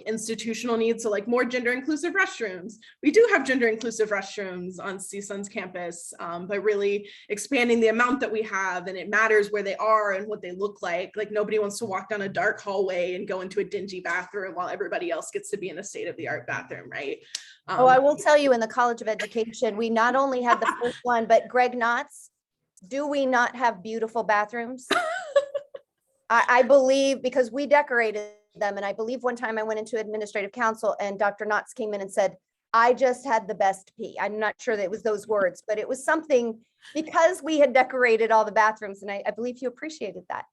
institutional needs. So more gender inclusive restrooms. We do have gender inclusive restrooms on CSUN's campus, but really expanding the amount that we have, and it matters where they are and what they look like. Nobody wants to walk down a dark hallway and go into a dingy bathroom while everybody else gets to be in a state-of-the-art bathroom, right? Oh, I will tell you, in the College of Education, we not only had the first one, but Greg Knotts, do we not have beautiful bathrooms? I believe, because we decorated them, and I believe one time I went into administrative council and Dr. Knotts came in and said, I just had the best pee. I'm not sure that it was those words, but it was something, because we had decorated all the bathrooms, and I believe you appreciated that.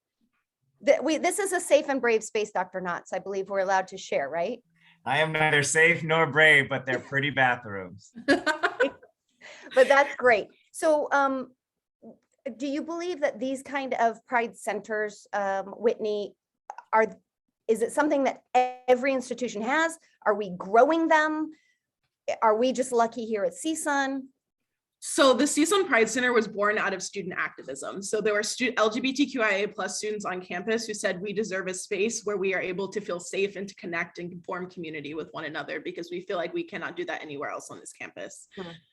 This is a safe and brave space, Dr. Knotts. I believe we're allowed to share, right? I am neither safe nor brave, but they're pretty bathrooms. But that's great. So do you believe that these kind of Pride Centers, Whitney, is it something that every institution has? Are we growing them? Are we just lucky here at CSUN? So the CSUN Pride Center was born out of student activism. So there were LGBTQIA+ students on campus who said we deserve a space where we are able to feel safe and to connect and form community with one another, because we feel like we cannot do that anywhere else on this campus.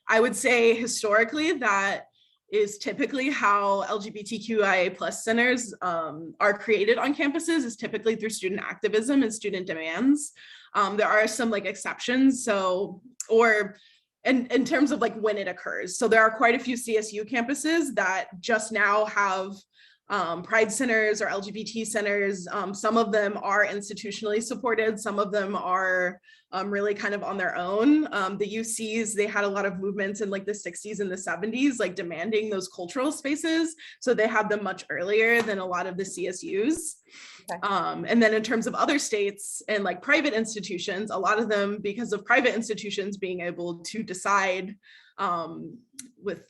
I would say historically that is typically how LGBTQIA+ centers are created on campuses, is typically through student activism and student demands. There are some exceptions, and in terms of when it occurs. So there are quite a few CSU campuses that just now have Pride centers or LGBT centers. Some of them are institutionally supported. Some of them are really kind of on their own. The UCs, they had a lot of movements in the 60s and the 70s, demanding those cultural spaces. So they had them much earlier than a lot of the CSUs. Okay. And then in terms of other states and private institutions, a lot of them, because of private institutions being able to decide without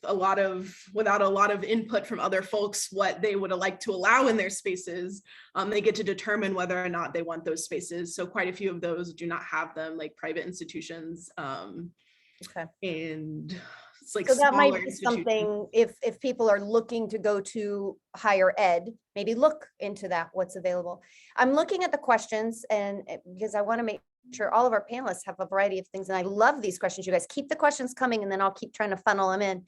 a lot of input from other folks what they would like to allow in their spaces, they get to determine whether or not they want those spaces. So quite a few of those do not have them, private institutions. Okay. And It's like So that might smaller be institutions. something, if people are looking to go to higher ed, maybe look into that, what's available. I'm looking at the questions and because I want to make sure all of our panelists have a variety of things. And I love these questions. You guys keep the questions coming and then I'll keep trying to funnel them in.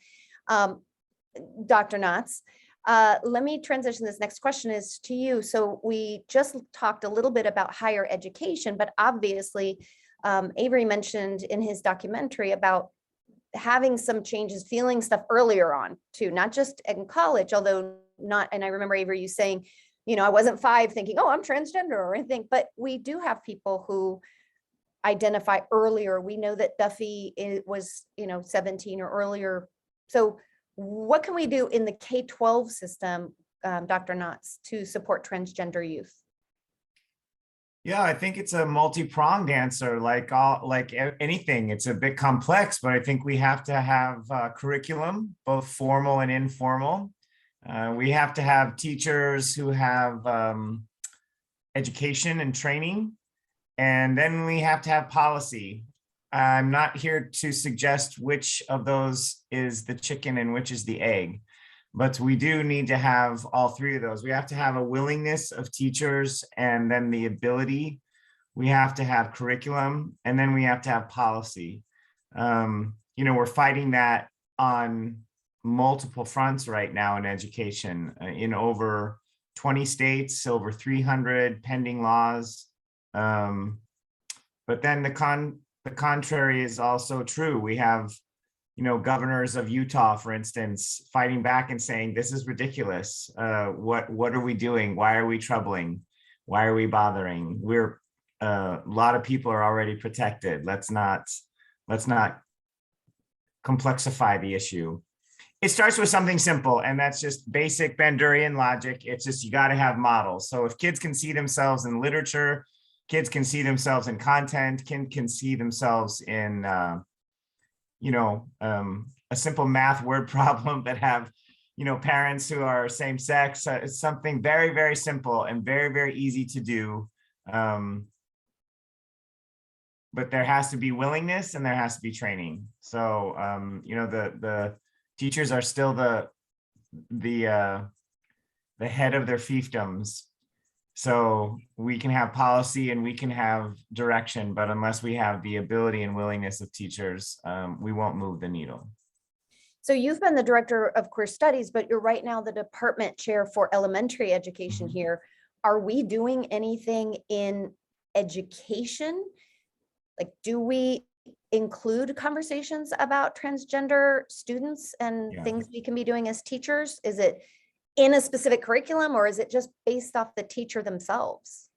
Dr. Knotts, let me transition. This next question is to you. So we just talked a little bit about higher education, but obviously Avery mentioned in his documentary about having some changes, feeling stuff earlier on too, not just in college, although not, and I remember Avery, you saying, you know, I wasn't 5 thinking, oh, I'm transgender or anything, but we do have people who identify earlier. We know that Duffy was, you know, 17 or earlier. So what can we do in the K-12 system, Dr. Knotts, to support transgender youth? Yeah, I think it's a multi-pronged answer, like anything. It's a bit complex, but I think we have to have curriculum, both formal and informal. We have to have teachers who have education and training, and then we have to have policy. I'm not here to suggest which of those is the chicken and which is the egg. But we do need to have all 3 of those. We have to have a willingness of teachers and then the ability. We have to have curriculum and then we have to have policy. You know, we're fighting that on multiple fronts right now in education, in over 20 states, over 300 pending laws. But then the contrary is also true. We have, you know, governors of Utah, for instance, fighting back and saying, this is ridiculous. What are we doing? Why are we troubling? Why are we bothering? A lot of people are already protected. Let's not complexify the issue. It starts with something simple, and that's just basic Ben-Gurion logic. It's just, you got to have models. So if kids can see themselves in literature, kids can see themselves in content, can see themselves in, you know, a simple math word problem that have, you know, parents who are same sex. It's something very, very simple and very, very easy to do. But there has to be willingness and there has to be training. So, you know, the teachers are still the head of their fiefdoms. So we can have policy and we can have direction, but unless we have the ability and willingness of teachers, we won't move the needle. So you've been the director of queer studies, but you're right now the department chair for elementary education here. Are we doing anything in education? Like, do we include conversations about transgender students and things we can be doing as teachers? Is it in a specific curriculum or is it just based off the teacher themselves?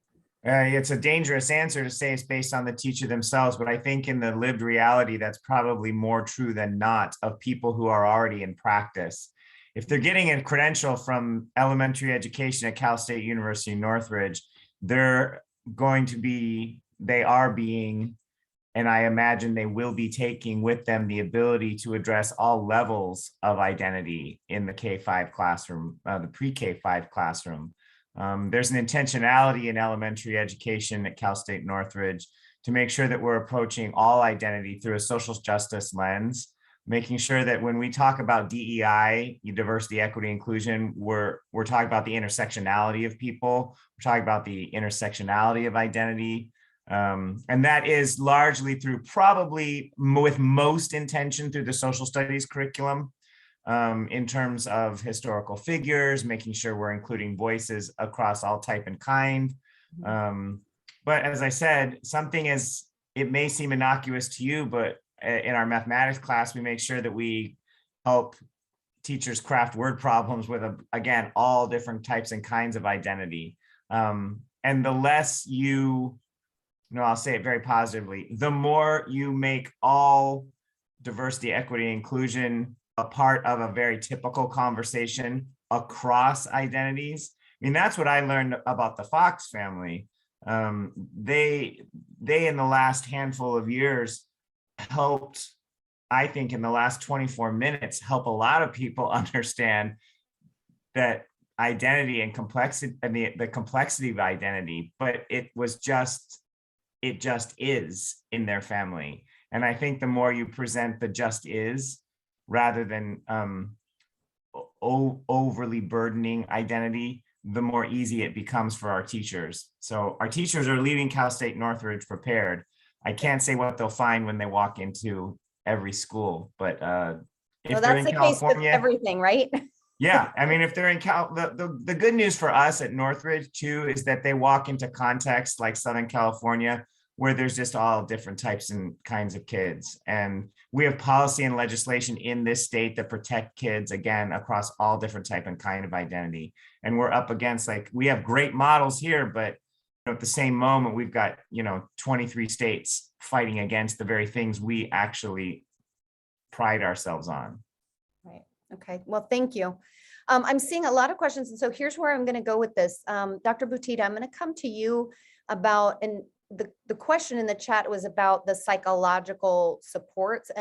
It's a dangerous answer to say it's based on the teacher themselves, but I think in the lived reality, that's probably more true than not of people who are already in practice. If they're getting a credential from elementary education at Cal State University Northridge, they are being, and I imagine they will be taking with them the ability to address all levels of identity in the K-5 classroom, the pre-K-5 classroom. There's an intentionality in elementary education at Cal State Northridge to make sure that we're approaching all identity through a social justice lens, making sure that when we talk about DEI, diversity, equity, inclusion, we're talking about the intersectionality of people. We're talking about the intersectionality of identity. And that is largely through, probably with most intention, through the social studies curriculum, in terms of historical figures, making sure we're including voices across all type and kind. But as I said, it may seem innocuous to you, but in our mathematics class, we make sure that we help teachers craft word problems with, again, all different types and kinds of identity. And the less I'll say it very positively, the more you make all diversity, equity, inclusion a part of a very typical conversation across identities. I mean, that's what I learned about the Fox family. They in the last handful of years helped, I think in the last 24 minutes, help a lot of people understand that identity and complexity, and the complexity of identity, but it just is in their family. And I think the more you present the just is, rather than overly burdening identity, the more easy it becomes for our teachers. So our teachers are leaving Cal State Northridge prepared. I can't say what they'll find when they walk into every school, but if So they're that's in the case with California, everything, right? yeah, I mean, if they're in the good news for us at Northridge too is that they walk into contexts like Southern California, where there's just all different types and kinds of kids. And we have policy and legislation in this state that protect kids, again, across all different type and kind of identity. And we're up against, like, we have great models here, but at the same moment, we've got, 23 states fighting against the very things we actually pride ourselves on. Right. Okay. Well, thank you. I'm seeing a lot of questions. And so here's where I'm going to go with this. Dr. Butita, I'm going to come to you about, and the question in the chat was about the psychological supports,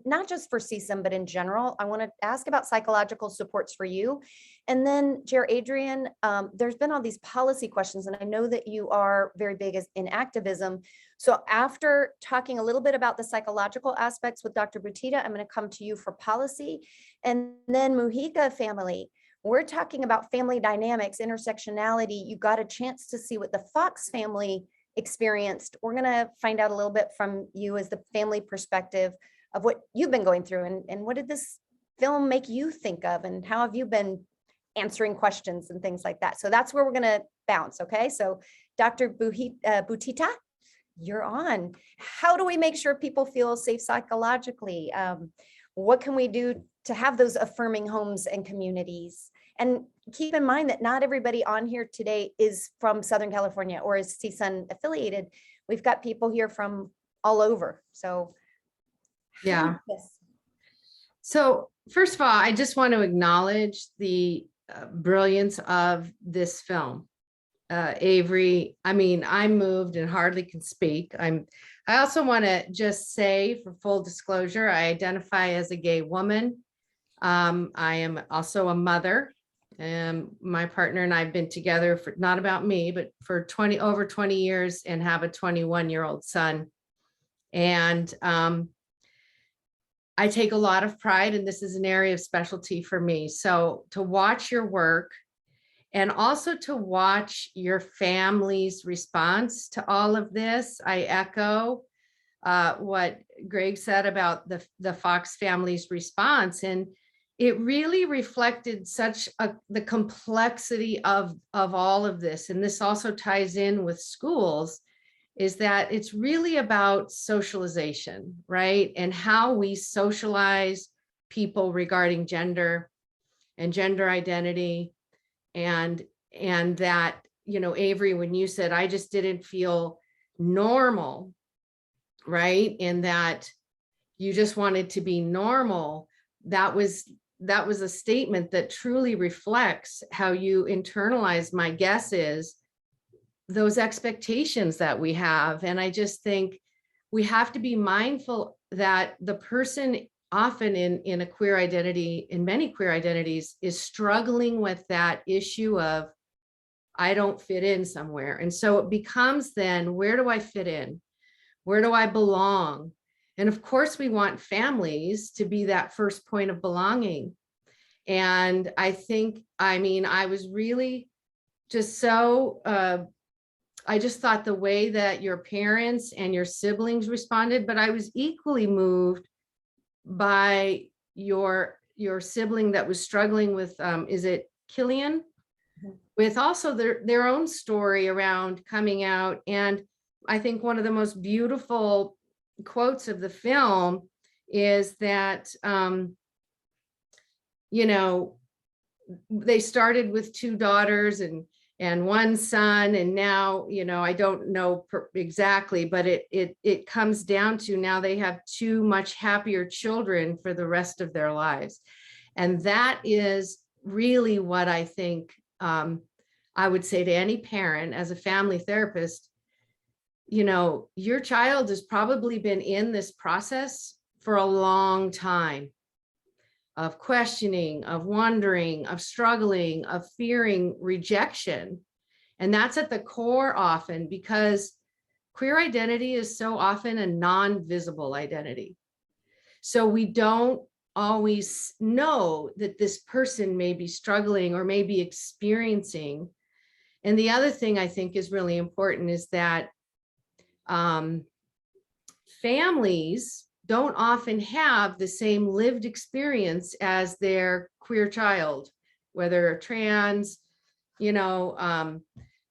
not just for CSUN, but in general. I want to ask about psychological supports for you. And then Chair Adrian, there's been all these policy questions, and I know that you are very big in activism. So after talking a little bit about the psychological aspects with Dr. Butita, I'm going to come to you for policy. And then Mujica family, we're talking about family dynamics, intersectionality. You got a chance to see what the Fox family experienced. We're going to find out a little bit from you as the family perspective of what you've been going through, and what did this film make you think of, and how have you been answering questions and things like that. So that's where we're going to bounce. Okay. So Dr. Butita, you're on. How do we make sure people feel safe psychologically? What can we do to have those affirming homes and communities? And keep in mind that not everybody on here today is from Southern California or is CSUN affiliated. We've got people here from all over. So yeah. So first of all, I just want to acknowledge the brilliance of this film. Avery, I mean, I'm moved and hardly can speak. I also want to just say, for full disclosure, I identify as a gay woman. I am also a mother. My partner and I have been together for, not about me, but for over 20 years, and have a 21-year-old son. And I take a lot of pride, and this is an area of specialty for me. So to watch your work, and also to watch your family's response to all of this, I echo what Greg said about the Fox family's response. And it really reflected the complexity of all of this. And this also ties in with schools, is that it's really about socialization, right? And how we socialize people regarding gender and gender identity. And that, Avery, when you said, I just didn't feel normal, right? And that you just wanted to be normal, that was a statement that truly reflects how you internalize, my guess is, those expectations that we have. And I just think we have to be mindful that the person often in a queer identity, in many queer identities, is struggling with that issue of, I don't fit in somewhere. And so it becomes then, where do I fit in? Where do I belong? And of course, we want families to be that first point of belonging. And I think, I was really just so, I just thought the way that your parents and your siblings responded, but I was equally moved by your sibling that was struggling with, is it Killian? Mm-hmm. With also their own story around coming out. And I think one of the most beautiful quotes of the film is that, they started with 2 daughters and 1 son, and now, I don't know exactly, but it comes down to now they have 2 much happier children for the rest of their lives. And that is really what I think I would say to any parent as a family therapist. Your child has probably been in this process for a long time of questioning, of wondering, of struggling, of fearing rejection. And that's at the core often, because queer identity is so often a non-visible identity. So we don't always know that this person may be struggling or may be experiencing. And the other thing I think is really important is that families don't often have the same lived experience as their queer child, whether trans,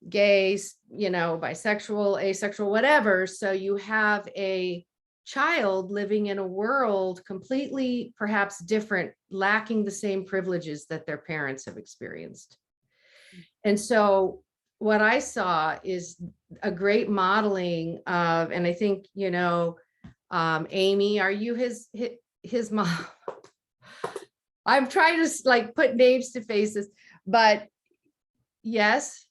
gays, bisexual, asexual, whatever. So you have a child living in a world completely perhaps different, lacking the same privileges that their parents have experienced. And so what I saw is a great modeling of, and I think, Amy, are you his mom? I'm trying to like put names to faces, but yes.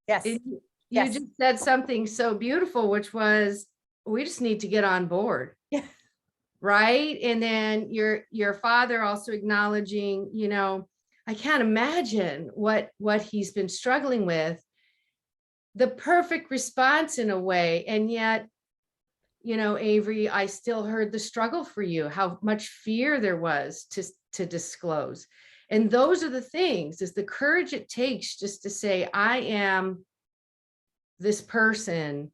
Yes. You Yes. just said something so beautiful, which was, we just need to get on board. Yeah. Right. And then your father also acknowledging, I can't imagine what he's been struggling with. The perfect response in a way. And yet, Avery, I still heard the struggle for you, how much fear there was to disclose. And those are the things, is the courage it takes just to say, I am this person,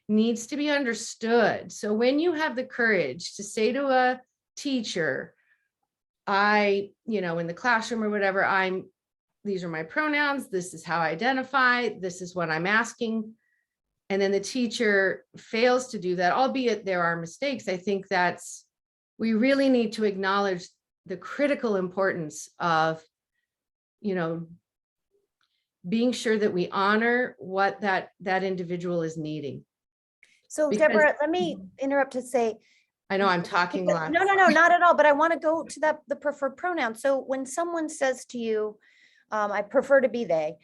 needs to be understood. So when you have the courage to say to a teacher, in the classroom or whatever, these are my pronouns, this is how I identify, this is what I'm asking. And then the teacher fails to do that, albeit there are mistakes. I think we really need to acknowledge the critical importance of, being sure that we honor what that individual is needing. So Because- Deborah, let me interrupt to say, I know I'm talking a lot. no, not at all, but I want to go to the preferred pronoun. So when someone says to you, I prefer to be they,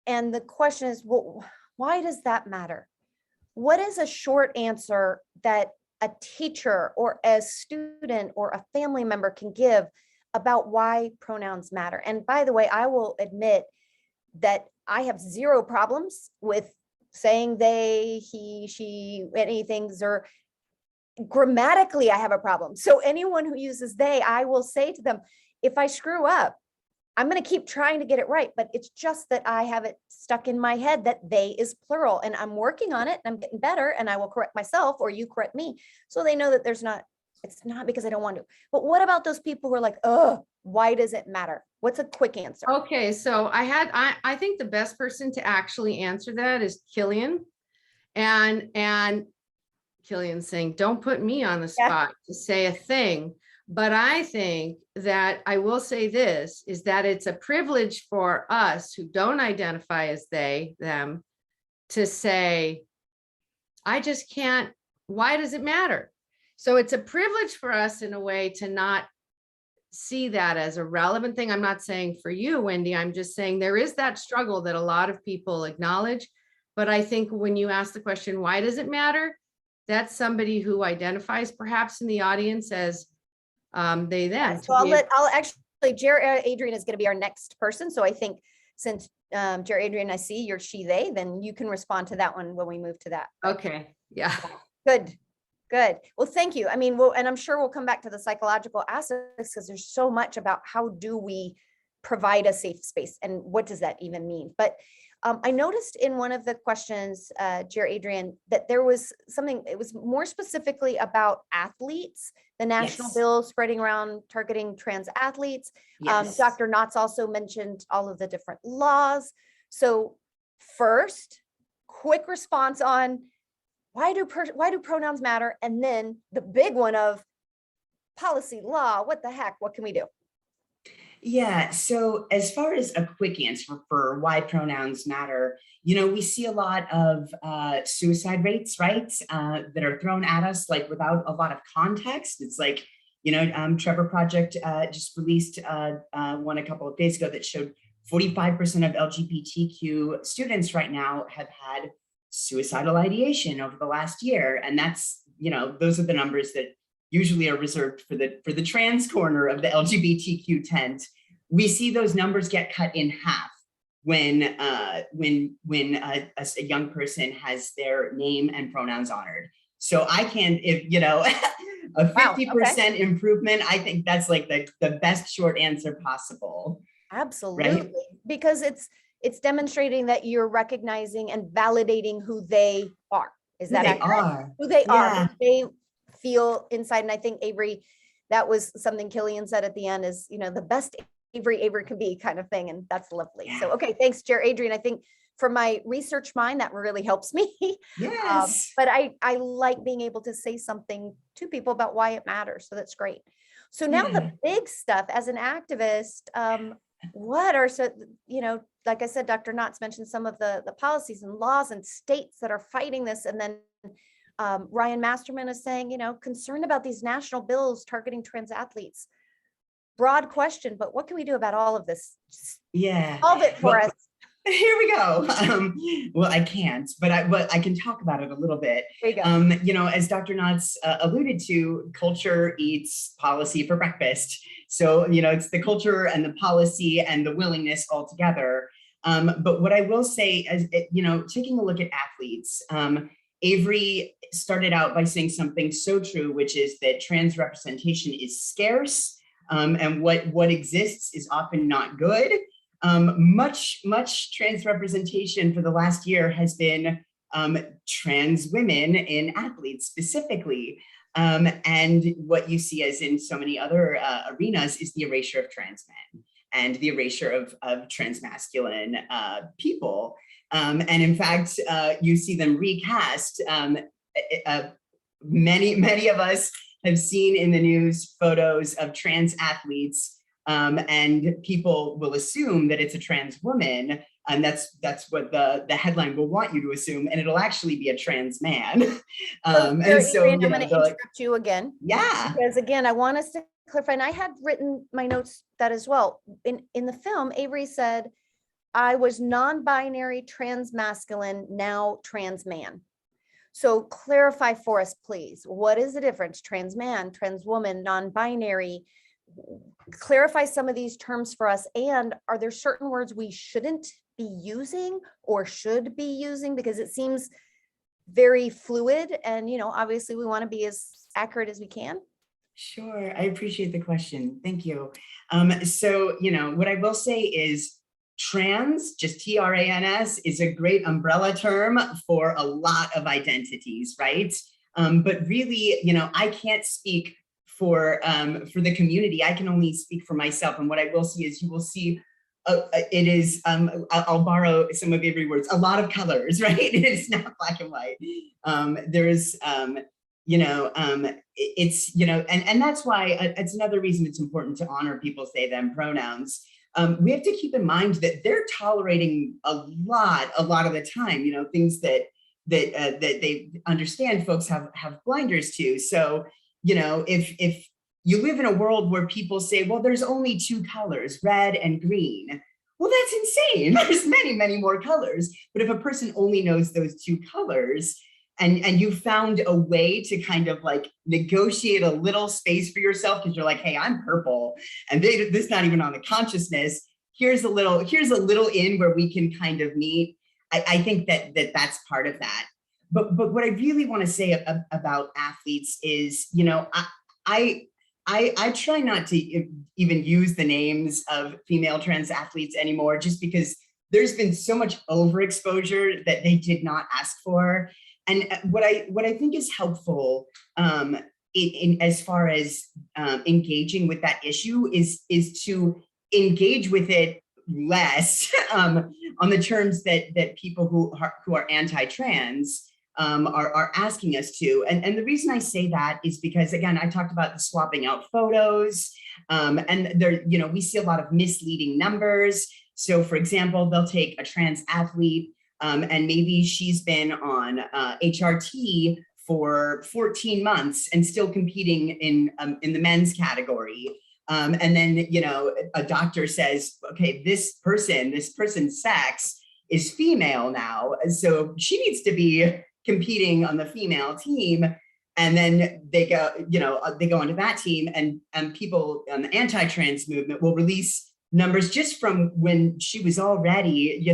and the question is, well, why does that matter? What is a short answer that a teacher or a student or a family member can give about why pronouns matter? And by the way, I will admit that I have zero problems with saying they, he, she, anything, or grammatically I have a problem. So anyone who uses they, I will say to them, if I screw up, I'm going to keep trying to get it right, but it's just that I have it stuck in my head that they is plural, and I'm working on it and I'm getting better, and I will correct myself or you correct me. So they know that it's not because I don't want to. But what about those people who are like, oh, why does it matter? What's a quick answer? Okay, so I think the best person to actually answer that is Killian. And Killian's saying, don't put me on the spot to say a thing. But I think that I will say this, is that it's a privilege for us who don't identify as they, them, to say, I just can't, why does it matter? So it's a privilege for us in a way to not see that as a relevant thing. I'm not saying for you, Wendy, I'm just saying there is that struggle that a lot of people acknowledge. But I think when you ask the question, why does it matter? That's somebody who identifies perhaps in the audience as they, them. So I'll actually, Jerry Adrian is going to be our next person. So I think since Jerry Adrian, I see you're she, they, then you can respond to that one when we move to that. Okay. Yeah. Good. Well, thank you. I mean, and I'm sure we'll come back to the psychological aspects because there's so much about how do we provide a safe space and what does that even mean? But I noticed in one of the questions, Jerry Adrian, that there was something, it was more specifically about athletes, the national bill spreading around targeting trans athletes. Dr. Knotts also mentioned all of the different laws. So first, quick response on why do pronouns matter? And then the big one of policy, law, what the heck, what can we do? Yeah, so as far as a quick answer for why pronouns matter, we see a lot of suicide rates, right, that are thrown at us like without a lot of context. It's like, Trevor Project just released one a couple of days ago that showed 45% of LGBTQ students right now have had suicidal ideation over the last year. And that's, those are the numbers that usually are reserved for the trans corner of the LGBTQ tent. We see those numbers get cut in half when a young person has their name and pronouns honored. So I can, if, you know, a 50% improvement, I think that's like the best short answer possible. Absolutely, because it's demonstrating that you're recognizing and validating who they are. Is that accurate? Who they are, who they feel inside. And I think Avery, that was something Killian said at the end is, you know, the best Avery can be kind of thing. And that's lovely. So, okay, thanks, Adrian. I think for my research mind, that really helps me. Yes. But I like being able to say something to people about why it matters. So that's great. So now the big stuff as an activist, what are, so, you know, like I said, Dr. Knotts mentioned some of the policies and laws and states that are fighting this. And then Ryan Masterman is saying, you know, concerned about these national bills targeting trans athletes. Broad question, but what can we do about all of this? Solve it for us. Here we go. Well, I can't, but I can talk about it a little bit. There you go. You know, as Dr. Knotts alluded to, culture eats policy for breakfast. So, you know, it's the culture and the policy and the willingness all together. But what I will say is, you know, taking a look at athletes, Avery started out by saying something so true, which is that trans representation is scarce, and what exists is often not good. Much trans representation for the last year has been trans women in athletes specifically. And what you see, as in so many other arenas, is the erasure of trans men and the erasure of trans masculine people. And in fact, you see them recast. Many of us have seen in the news photos of trans athletes, and people will assume that it's a trans woman, and that's what the headline will want you to assume, and it'll actually be a trans man. And so I'm going to interrupt you again. Yeah. Because again, I want us to clarify, and I had written my notes that as well. In the film, Avery said, I was non-binary, trans masculine, now trans man. So clarify for us, please. What is the difference? Trans man, trans woman, non-binary. Clarify some of these terms for us. And are there certain words we shouldn't be using or should be using? Because it seems very fluid. And, you know, obviously we want to be as accurate as we can. Sure. I appreciate the question. Thank you. So, you know, what I will say is trans, just TRANS, is a great umbrella term for a lot of identities, right? But really, you know, I can't speak for the community. I can only speak for myself. And what I will see is you will see it is, I'll borrow some of Avery's words, a lot of colors, right? It is not black and white. There's, you know, it's, you know, and that's why it's another reason it's important to honor people's they, them pronouns. We have to keep in mind that they're tolerating a lot of the time, you know, things that they understand folks have blinders to. So, you know, if you live in a world where people say, well, there's only two colors, red and green. Well, that's insane. There's many more colors. But if a person only knows those two colors, and you found a way to kind of like negotiate a little space for yourself, because you're like, hey, I'm purple, and this is not even on the consciousness. Here's a little in where we can kind of meet. I think that's part of that. But what I really want to say about athletes is, you know, I try not to even use the names of female trans athletes anymore, just because there's been so much overexposure that they did not ask for. And what I think is helpful in as far as engaging with that issue is to engage with it less on the terms that people who are anti-trans are asking us to. And the reason I say that is because, again, I talked about the swapping out photos, and there, you know, we see a lot of misleading numbers. So for example, they'll take a trans athlete, and maybe she's been on HRT for 14 months and still competing in the men's category. And then, you know, a doctor says, okay, this person's sex is female now, so she needs to be competing on the female team. And then they go onto that team, and people on the anti-trans movement will release numbers just from when she was already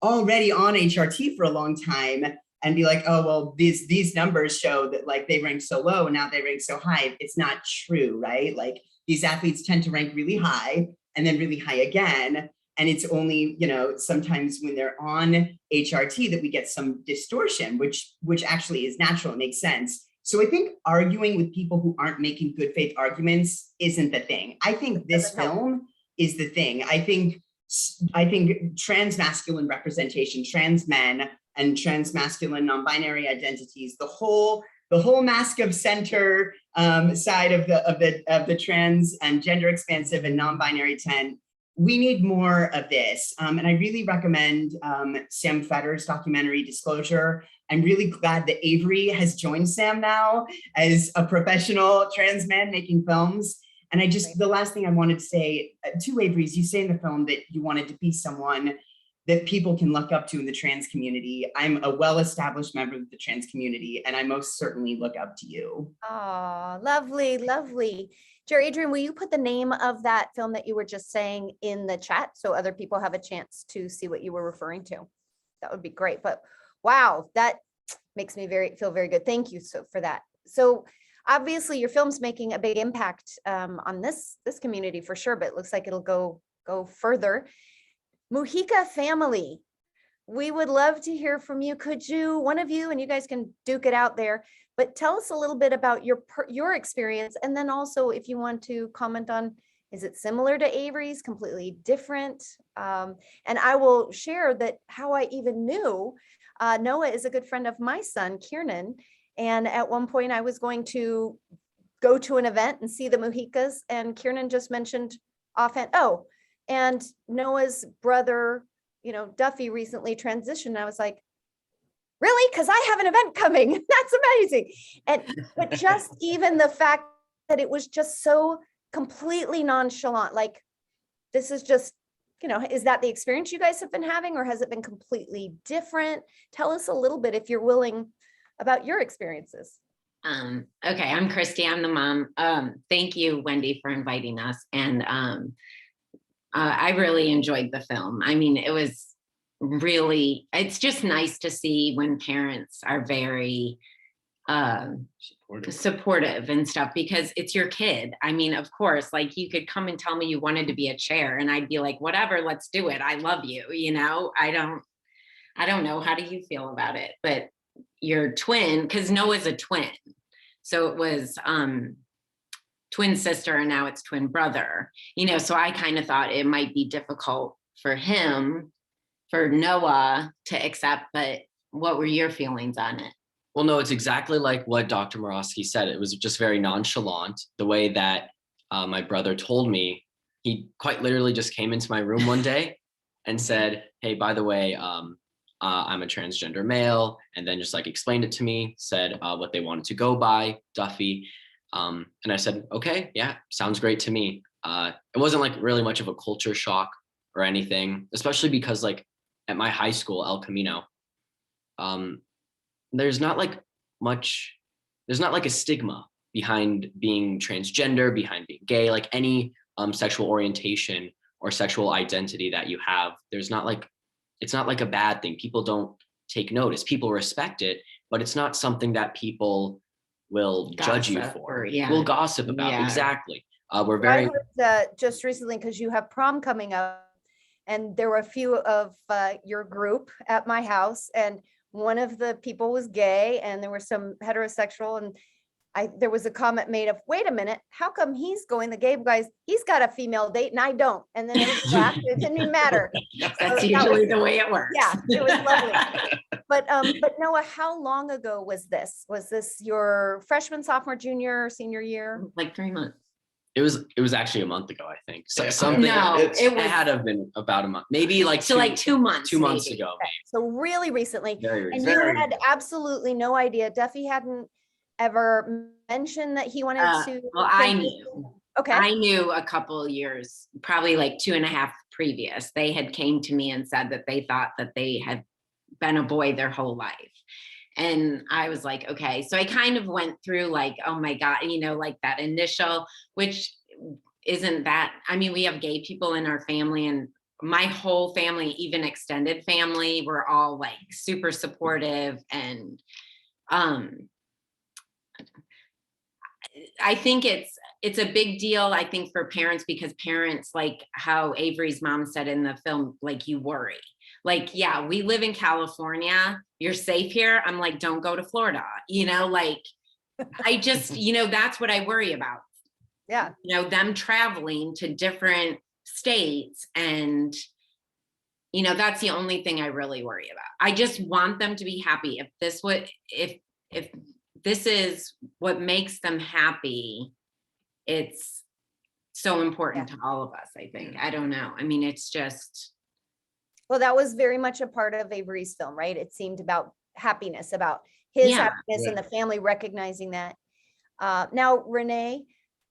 on HRT for a long time. and be like, oh, well, these numbers show that like they rank so low and now they rank so high. It's not true, right? Like these athletes tend to rank really high and then really high again. And it's only, you know, sometimes when they're on HRT that we get some distortion, which actually is natural, it makes sense. So I think arguing with people who aren't making good faith arguments isn't the thing. I think this film is the thing. I think transmasculine representation, trans men and transmasculine non-binary identities, the whole mask of center side of the trans and gender expansive and non-binary tent. We need more of this. And I really recommend Sam Fetter's documentary Disclosure. I'm really glad that Avery has joined Sam now as a professional trans man making films. And the last thing I wanted to say to Avery is you say in the film that you wanted to be someone that people can look up to in the trans community. I'm a well-established member of the trans community, and I most certainly look up to you. Oh, lovely, lovely. Jerry Adrian, will you put the name of that film that you were just saying in the chat so other people have a chance to see what you were referring to? That would be great. But wow, that makes me feel very good. Thank you for that. So obviously your film's making a big impact on this community for sure, but it looks like it'll go further. Mujica family, we would love to hear from you. Could you, one of you, and you guys can duke it out there, but tell us a little bit about your experience. And then also if you want to comment on, is it similar to Avery's, completely different? And I will share that how I even knew Noah is a good friend of my son, Kiernan. And at one point I was going to go to an event and see the Mujicas, and Kiernan just mentioned offhand, oh, and Noah's brother, you know, Duffy recently transitioned. I was like, really? Because I have an event coming. That's amazing. But just even the fact that it was just so completely nonchalant, like this is just, you know, is that the experience you guys have been having, or has it been completely different? Tell us a little bit, if you're willing, about your experiences. Okay, I'm Christy, I'm the mom. Thank you, Wendy, for inviting us. And I really enjoyed the film. I mean, it was really, it's just nice to see when parents are very supportive and stuff, because it's your kid. I mean, of course, like you could come and tell me you wanted to be a chair and I'd be like, whatever, let's do it. I love you, you know. I don't know, how do you feel about it? But your twin, because Noah's a twin, so it was twin sister and now it's twin brother, you know. So I kind of thought it might be difficult for Noah to accept. But what were your feelings on it? Well, no, it's exactly like what Dr. Morosky said. It was just very nonchalant. The way that my brother told me, he quite literally just came into my room one day and said, hey, by the way, I'm a transgender male, and then just like explained it to me, said what they wanted to go by, Duffy. And I said, okay, yeah, sounds great to me. It wasn't like really much of a culture shock or anything, especially because like at my high school, El Camino, there's not like a stigma behind being transgender, behind being gay, like any sexual orientation or sexual identity that you have. It's not like a bad thing. People don't take notice. People respect it, but it's not something that people will judge you for. We'll gossip about. Yeah. Exactly. We're very. I heard, just recently, because you have prom coming up, and there were a few of your group at my house, and one of the people was gay, and there were some heterosexual, and there was a comment made of, wait a minute, how come he's going, the gay guys, he's got a female date and I don't? And then it was laughed, it didn't even matter. That's usually the way it works. Yeah, it was lovely. But Noah, how long ago was this? Was this your freshman, sophomore, junior, senior year? Like 3 months. It was actually a month ago, I think. So it had to have been about a month, maybe like like 2 months. 2 months ago. Okay. So really recently. Very and you had absolutely no idea. Duffy hadn't ever mentioned that he wanted to. Well, I knew. Okay. I knew a couple years, probably like 2.5 previous. They had came to me and said that they thought that they had been a boy their whole life. And I was like, okay. So I kind of went through like, oh my God, you know, like that initial, which isn't that, I mean, we have gay people in our family and my whole family, even extended family, were all like super supportive. And I think it's a big deal, I think, for parents, because parents, like how Avery's mom said in the film, like, you worry. Like, yeah, we live in California, you're safe here. I'm like, don't go to Florida, like, I just, that's what I worry about. Yeah. Them traveling to different states, and that's the only thing I really worry about. I just want them to be happy. If this is what makes them happy, it's so important to all of us, I think. I don't know. I mean, it's just. Well, that was very much a part of Avery's film, right? It seemed about happiness, about his happiness and the family recognizing that. Now, Renee,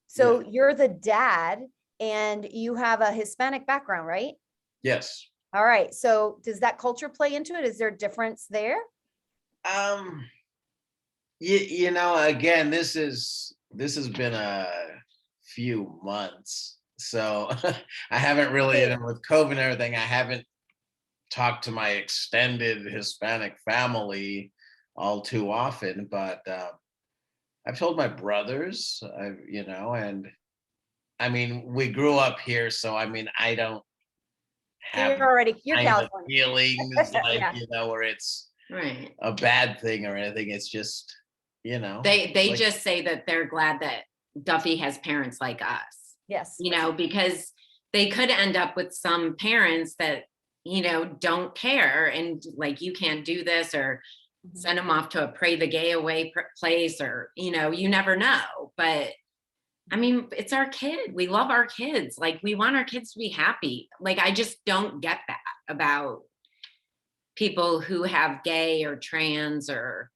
so you're the dad and you have a Hispanic background, right? Yes. All right. So does that culture play into it? Is there a difference there? Again, this has been a few months. So I haven't really, and with COVID and everything, I haven't talked to my extended Hispanic family all too often, but I've told my brothers, and I mean, we grew up here, so I mean, I don't have you're kind of California. feelings like, Yeah. where it's right. a bad thing or anything. It's just, They like- just say that they're glad that Duffy has parents like us. Yes. Because they could end up with some parents that, don't care, and like, you can't do this, or send them off to a pray the gay away place, or, you never know. But I mean, it's our kid. We love our kids. Like, we want our kids to be happy. Like, I just don't get that about people who have gay or trans or,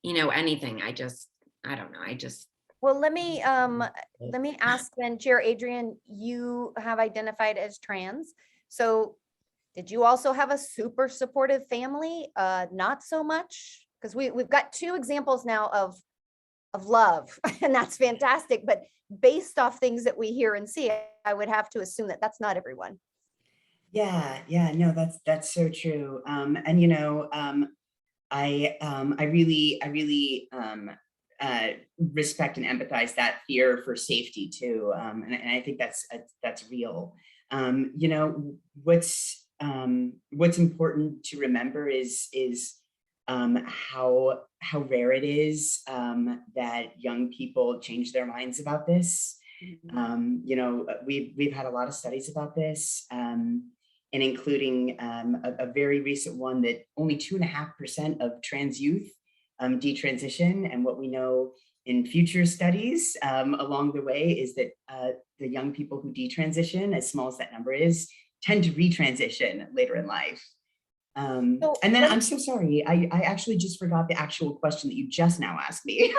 anything. I don't know. Well, let me ask then, Chair Adrian, you have identified as trans. So did you also have a super supportive family? Not so much? Because we've got two examples now of love, and that's fantastic. But based off things that we hear and see, I would have to assume that that's not everyone. Yeah, no, that's so true. I really respect and empathize that fear for safety too, and I think that's real. What's important to remember is how rare it is that young people change their minds about this. We've had a lot of studies about this, and including a very recent one that only 2.5% of trans youth detransition. And what we know in future studies along the way is that the young people who detransition, as small as that number is, tend to retransition later in life. And then I'm so sorry, I actually just forgot the actual question that you just now asked me.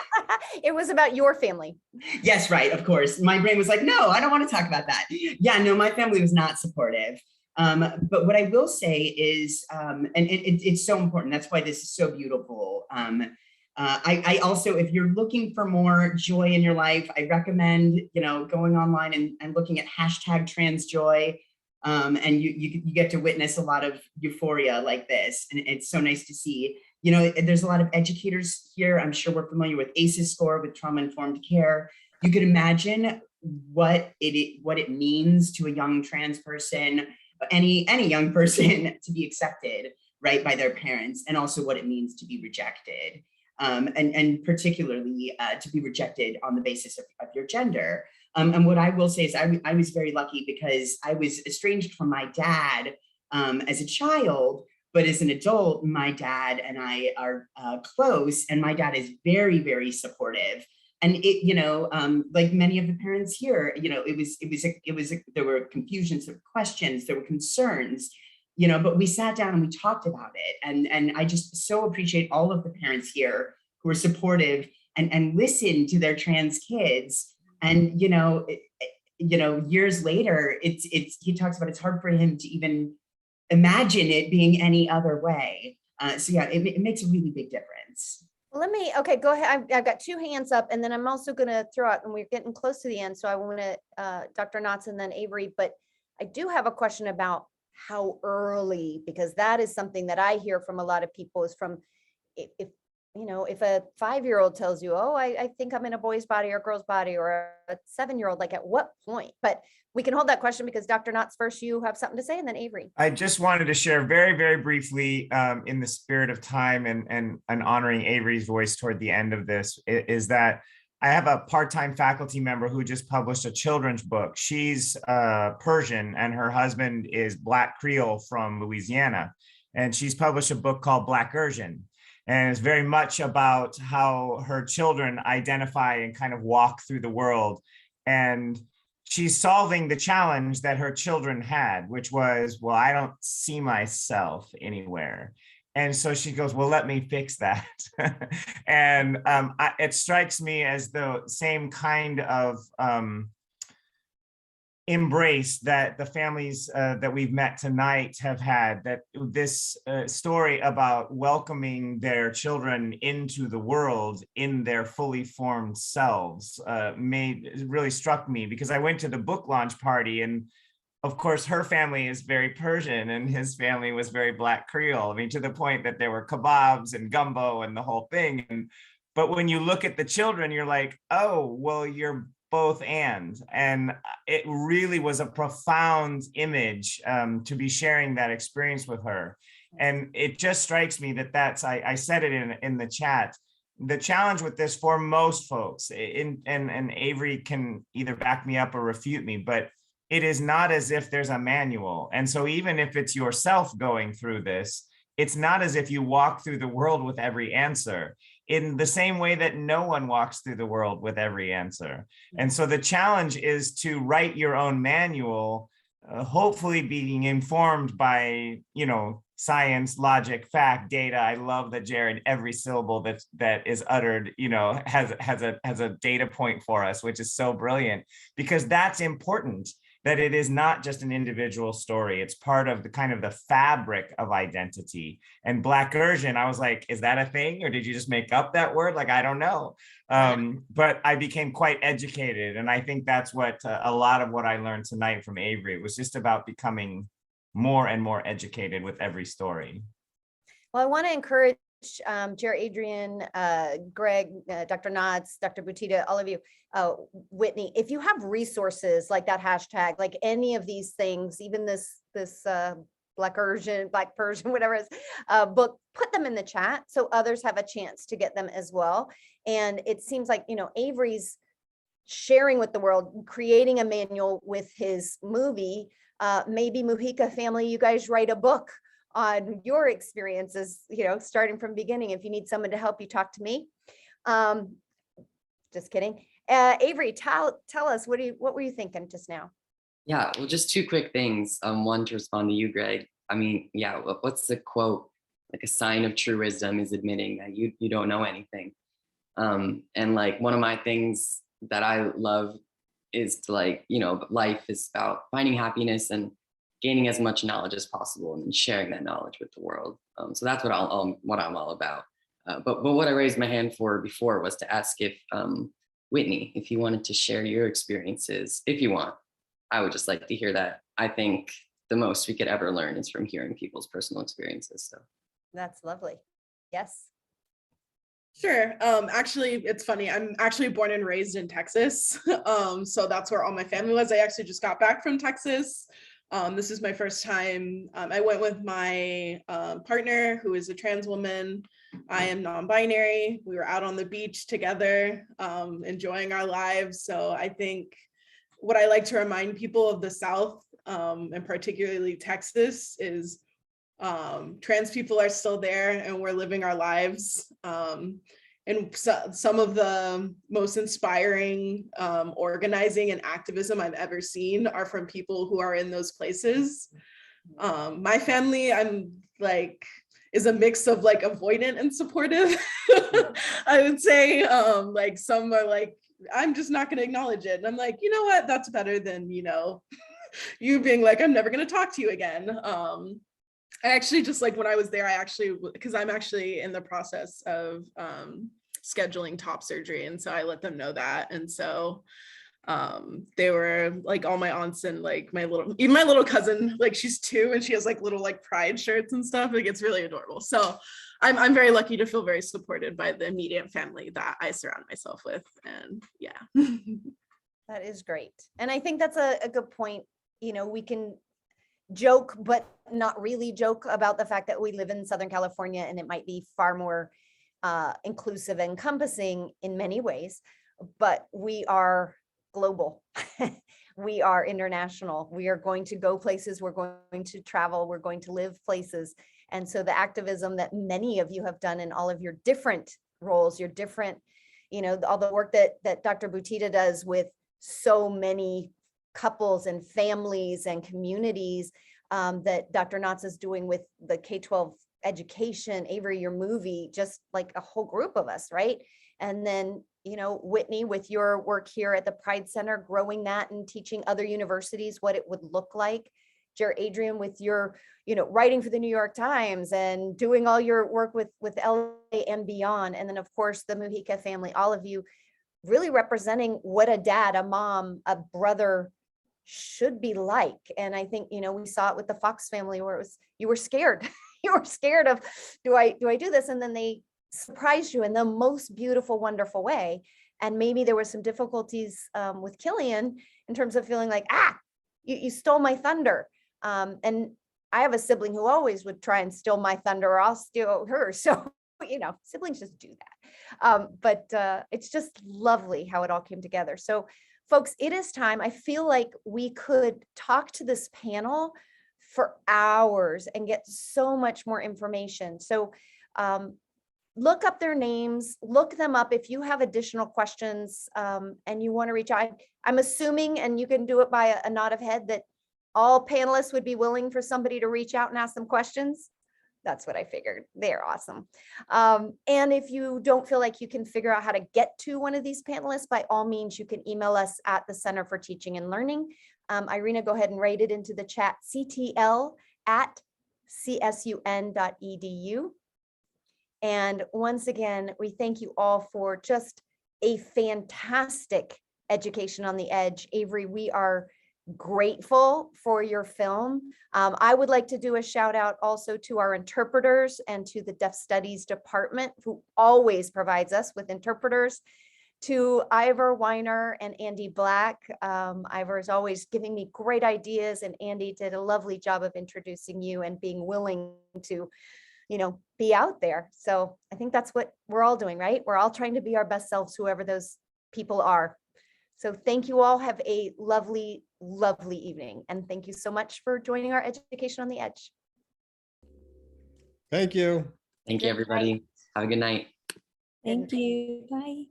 It was about your family. Yes, right, of course. My brain was like, no, I don't want to talk about that. Yeah, no, my family was not supportive. But what I will say is, and it's so important, that's why this is so beautiful. I also, if you're looking for more joy in your life, I recommend, going online and looking at #transjoy. And you get to witness a lot of euphoria like this. And it's so nice to see, there's a lot of educators here. I'm sure we're familiar with ACEs score, with trauma-informed care. You could imagine what it means to a young trans person, any young person, to be accepted, right, by their parents, and also what it means to be rejected. And particularly to be rejected on the basis of your gender. And what I will say is I was very lucky because I was estranged from my dad as a child, but as an adult, my dad and I are close, and my dad is very, very supportive. And like many of the parents here, there were confusions, there were questions, there were concerns, but we sat down and we talked about it. And I just so appreciate all of the parents here who are supportive and listen to their trans kids. And, years later, he talks about it's hard for him to even imagine it being any other way. So yeah, it makes a really big difference. Okay, go ahead. I've got two hands up, and then I'm also going to throw out, and we're getting close to the end, so I want to, Dr. Knotts and then Avery, but I do have a question about how early, because that is something that I hear from a lot of people is from, if you know, if a 5-year-old tells you, oh, I think I'm in a boy's body or girl's body, or a 7-year-old, like at what point? But we can hold that question because Dr. Knotts, first you have something to say, and then Avery. I just wanted to share very, very briefly, in the spirit of time and honoring Avery's voice toward the end of this, is that I have a part-time faculty member who just published a children's book. She's Persian and her husband is Black Creole from Louisiana. And she's published a book called Black Urgent. And it's very much about how her children identify and kind of walk through the world. And she's solving the challenge that her children had, which was, well, I don't see myself anywhere. And so she goes, well, let me fix that. And it strikes me as the same kind of embrace that the families that we've met tonight have had, that this story about welcoming their children into the world in their fully formed selves really struck me, because I went to the book launch party, and of course her family is very Persian and his family was very Black Creole. I mean, to the point that there were kebabs and gumbo and the whole thing. But when you look at the children, you're like, oh, well, you're both and it really was a profound image to be sharing that experience with her. And it just strikes me that that's, I said it in the chat, the challenge with this for most folks, and Avery can either back me up or refute me, but it is not as if there's a manual. And so even if it's yourself going through this, it's not as if you walk through the world with every answer, in the same way that no one walks through the world with every answer. And so the challenge is to write your own manual, hopefully being informed by, you know, science, logic, fact, data. I love that Jared, every syllable that is uttered, you know, has a data point for us, which is so brilliant, because that's important. That it is not just an individual story. It's part of the kind of the fabric of identity. And Black Urgent, I was like, is that a thing? Or did you just make up that word? Like, I don't know. But I became quite educated. And I think that's what a lot of what I learned tonight from Avery. It was just about becoming more and more educated with every story. Well, I want to encourage Jared, Adrian, Greg, Dr. Knotts, Dr. Butita, all of you, Whitney, if you have resources like that hashtag, like any of these things, even this Black Persian, whatever it is, book, put them in the chat so others have a chance to get them as well. And it seems like, you know, Avery's sharing with the world, creating a manual with his movie. Maybe Mujica family, you guys write a book on your experiences, you know, starting from beginning. If you need someone to help you, talk to me. Just kidding. Avery, tell us, what were you thinking just now? Yeah, well, just two quick things. One, to respond to you, Greg. I mean, yeah, what's the quote? Like, a sign of true wisdom is admitting that you don't know anything. And like, one of my things that I love is to, like, you know, life is about finding happiness and gaining as much knowledge as possible and then sharing that knowledge with the world. So that's what I'm all about. But what I raised my hand for before was to ask if Whitney, if you wanted to share your experiences, if you want. I would just like to hear that. I think the most we could ever learn is from hearing people's personal experiences. So that's lovely. Yes. Sure. Actually, it's funny. I'm actually born and raised in Texas. So that's where all my family was. I actually just got back from Texas. This is my first time. I went with my partner, who is a trans woman. I am non-binary. We were out on the beach together, enjoying our lives. So I think what I like to remind people of the South, and particularly Texas, is trans people are still there and we're living our lives. And some of the most inspiring organizing and activism I've ever seen are from people who are in those places. My family, I'm like, is a mix of like avoidant and supportive. I would say, like, some are like, I'm just not going to acknowledge it. And I'm like, you know what, that's better than, you know, you being like, I'm never going to talk to you again. I actually just, like, when I was there, because I'm actually in the process of scheduling top surgery. And so I let them know that. And so They were like all my aunts and like even my little cousin, like she's 2 and she has like little like pride shirts and stuff. Like it's really adorable. So I'm very lucky to feel very supported by the immediate family that I surround myself with. And yeah. That is great. And I think that's a good point. You know, we can joke, but not really joke about the fact that we live in Southern California and it might be far more inclusive and encompassing in many ways, but we are global. We are international. We are going to go places. We're going to travel. We're going to live places. And so the activism that many of you have done in all of your different roles, your different, you know, all the work that Dr. Butita does with so many couples and families and communities, that Dr. Knotts is doing with the K-12 education, Avery, your movie, just like a whole group of us, right? And then, you know, Whitney, with your work here at the Pride Center, growing that and teaching other universities what it would look like. Adrian, with your, you know, writing for the New York Times and doing all your work with LA and beyond. And then of course, the Mujica family, all of you really representing what a dad, a mom, a brother should be like. And I think, you know, we saw it with the Fox family where it was, you were scared. You were scared of, do I do this? And then they surprised you in the most beautiful, wonderful way. And maybe there were some difficulties with Killian in terms of feeling like, you stole my thunder. And I have a sibling who always would try and steal my thunder or I'll steal hers. So, you know, siblings just do that. But it's just lovely how it all came together. So folks, it is time. I feel like we could talk to this panel for hours and get so much more information. So look up their names, look them up if you have additional questions and you want to reach out. I'm assuming, and you can do it by a nod of head, that all panelists would be willing for somebody to reach out and ask them questions. That's what I figured. They're awesome. And if you don't feel like you can figure out how to get to one of these panelists, by all means, you can email us at the Center for Teaching and Learning. Irina, go ahead and write it into the chat, ctl@csun.edu. And once again, we thank you all for just a fantastic Education on the Edge. Avery, we are grateful for your film. I would like to do a shout out also to our interpreters and to the Deaf Studies Department, who always provides us with interpreters, to Ivor Weiner and Andy Black. Ivor is always giving me great ideas, and Andy did a lovely job of introducing you and being willing to, you know, be out there. So I think that's what we're all doing, right? We're all trying to be our best selves, whoever those people are. So thank you all. Have a lovely, lovely evening. And thank you so much for joining our Education on the Edge. Thank you. Thank you, everybody. Have a good night. Thank you. Bye.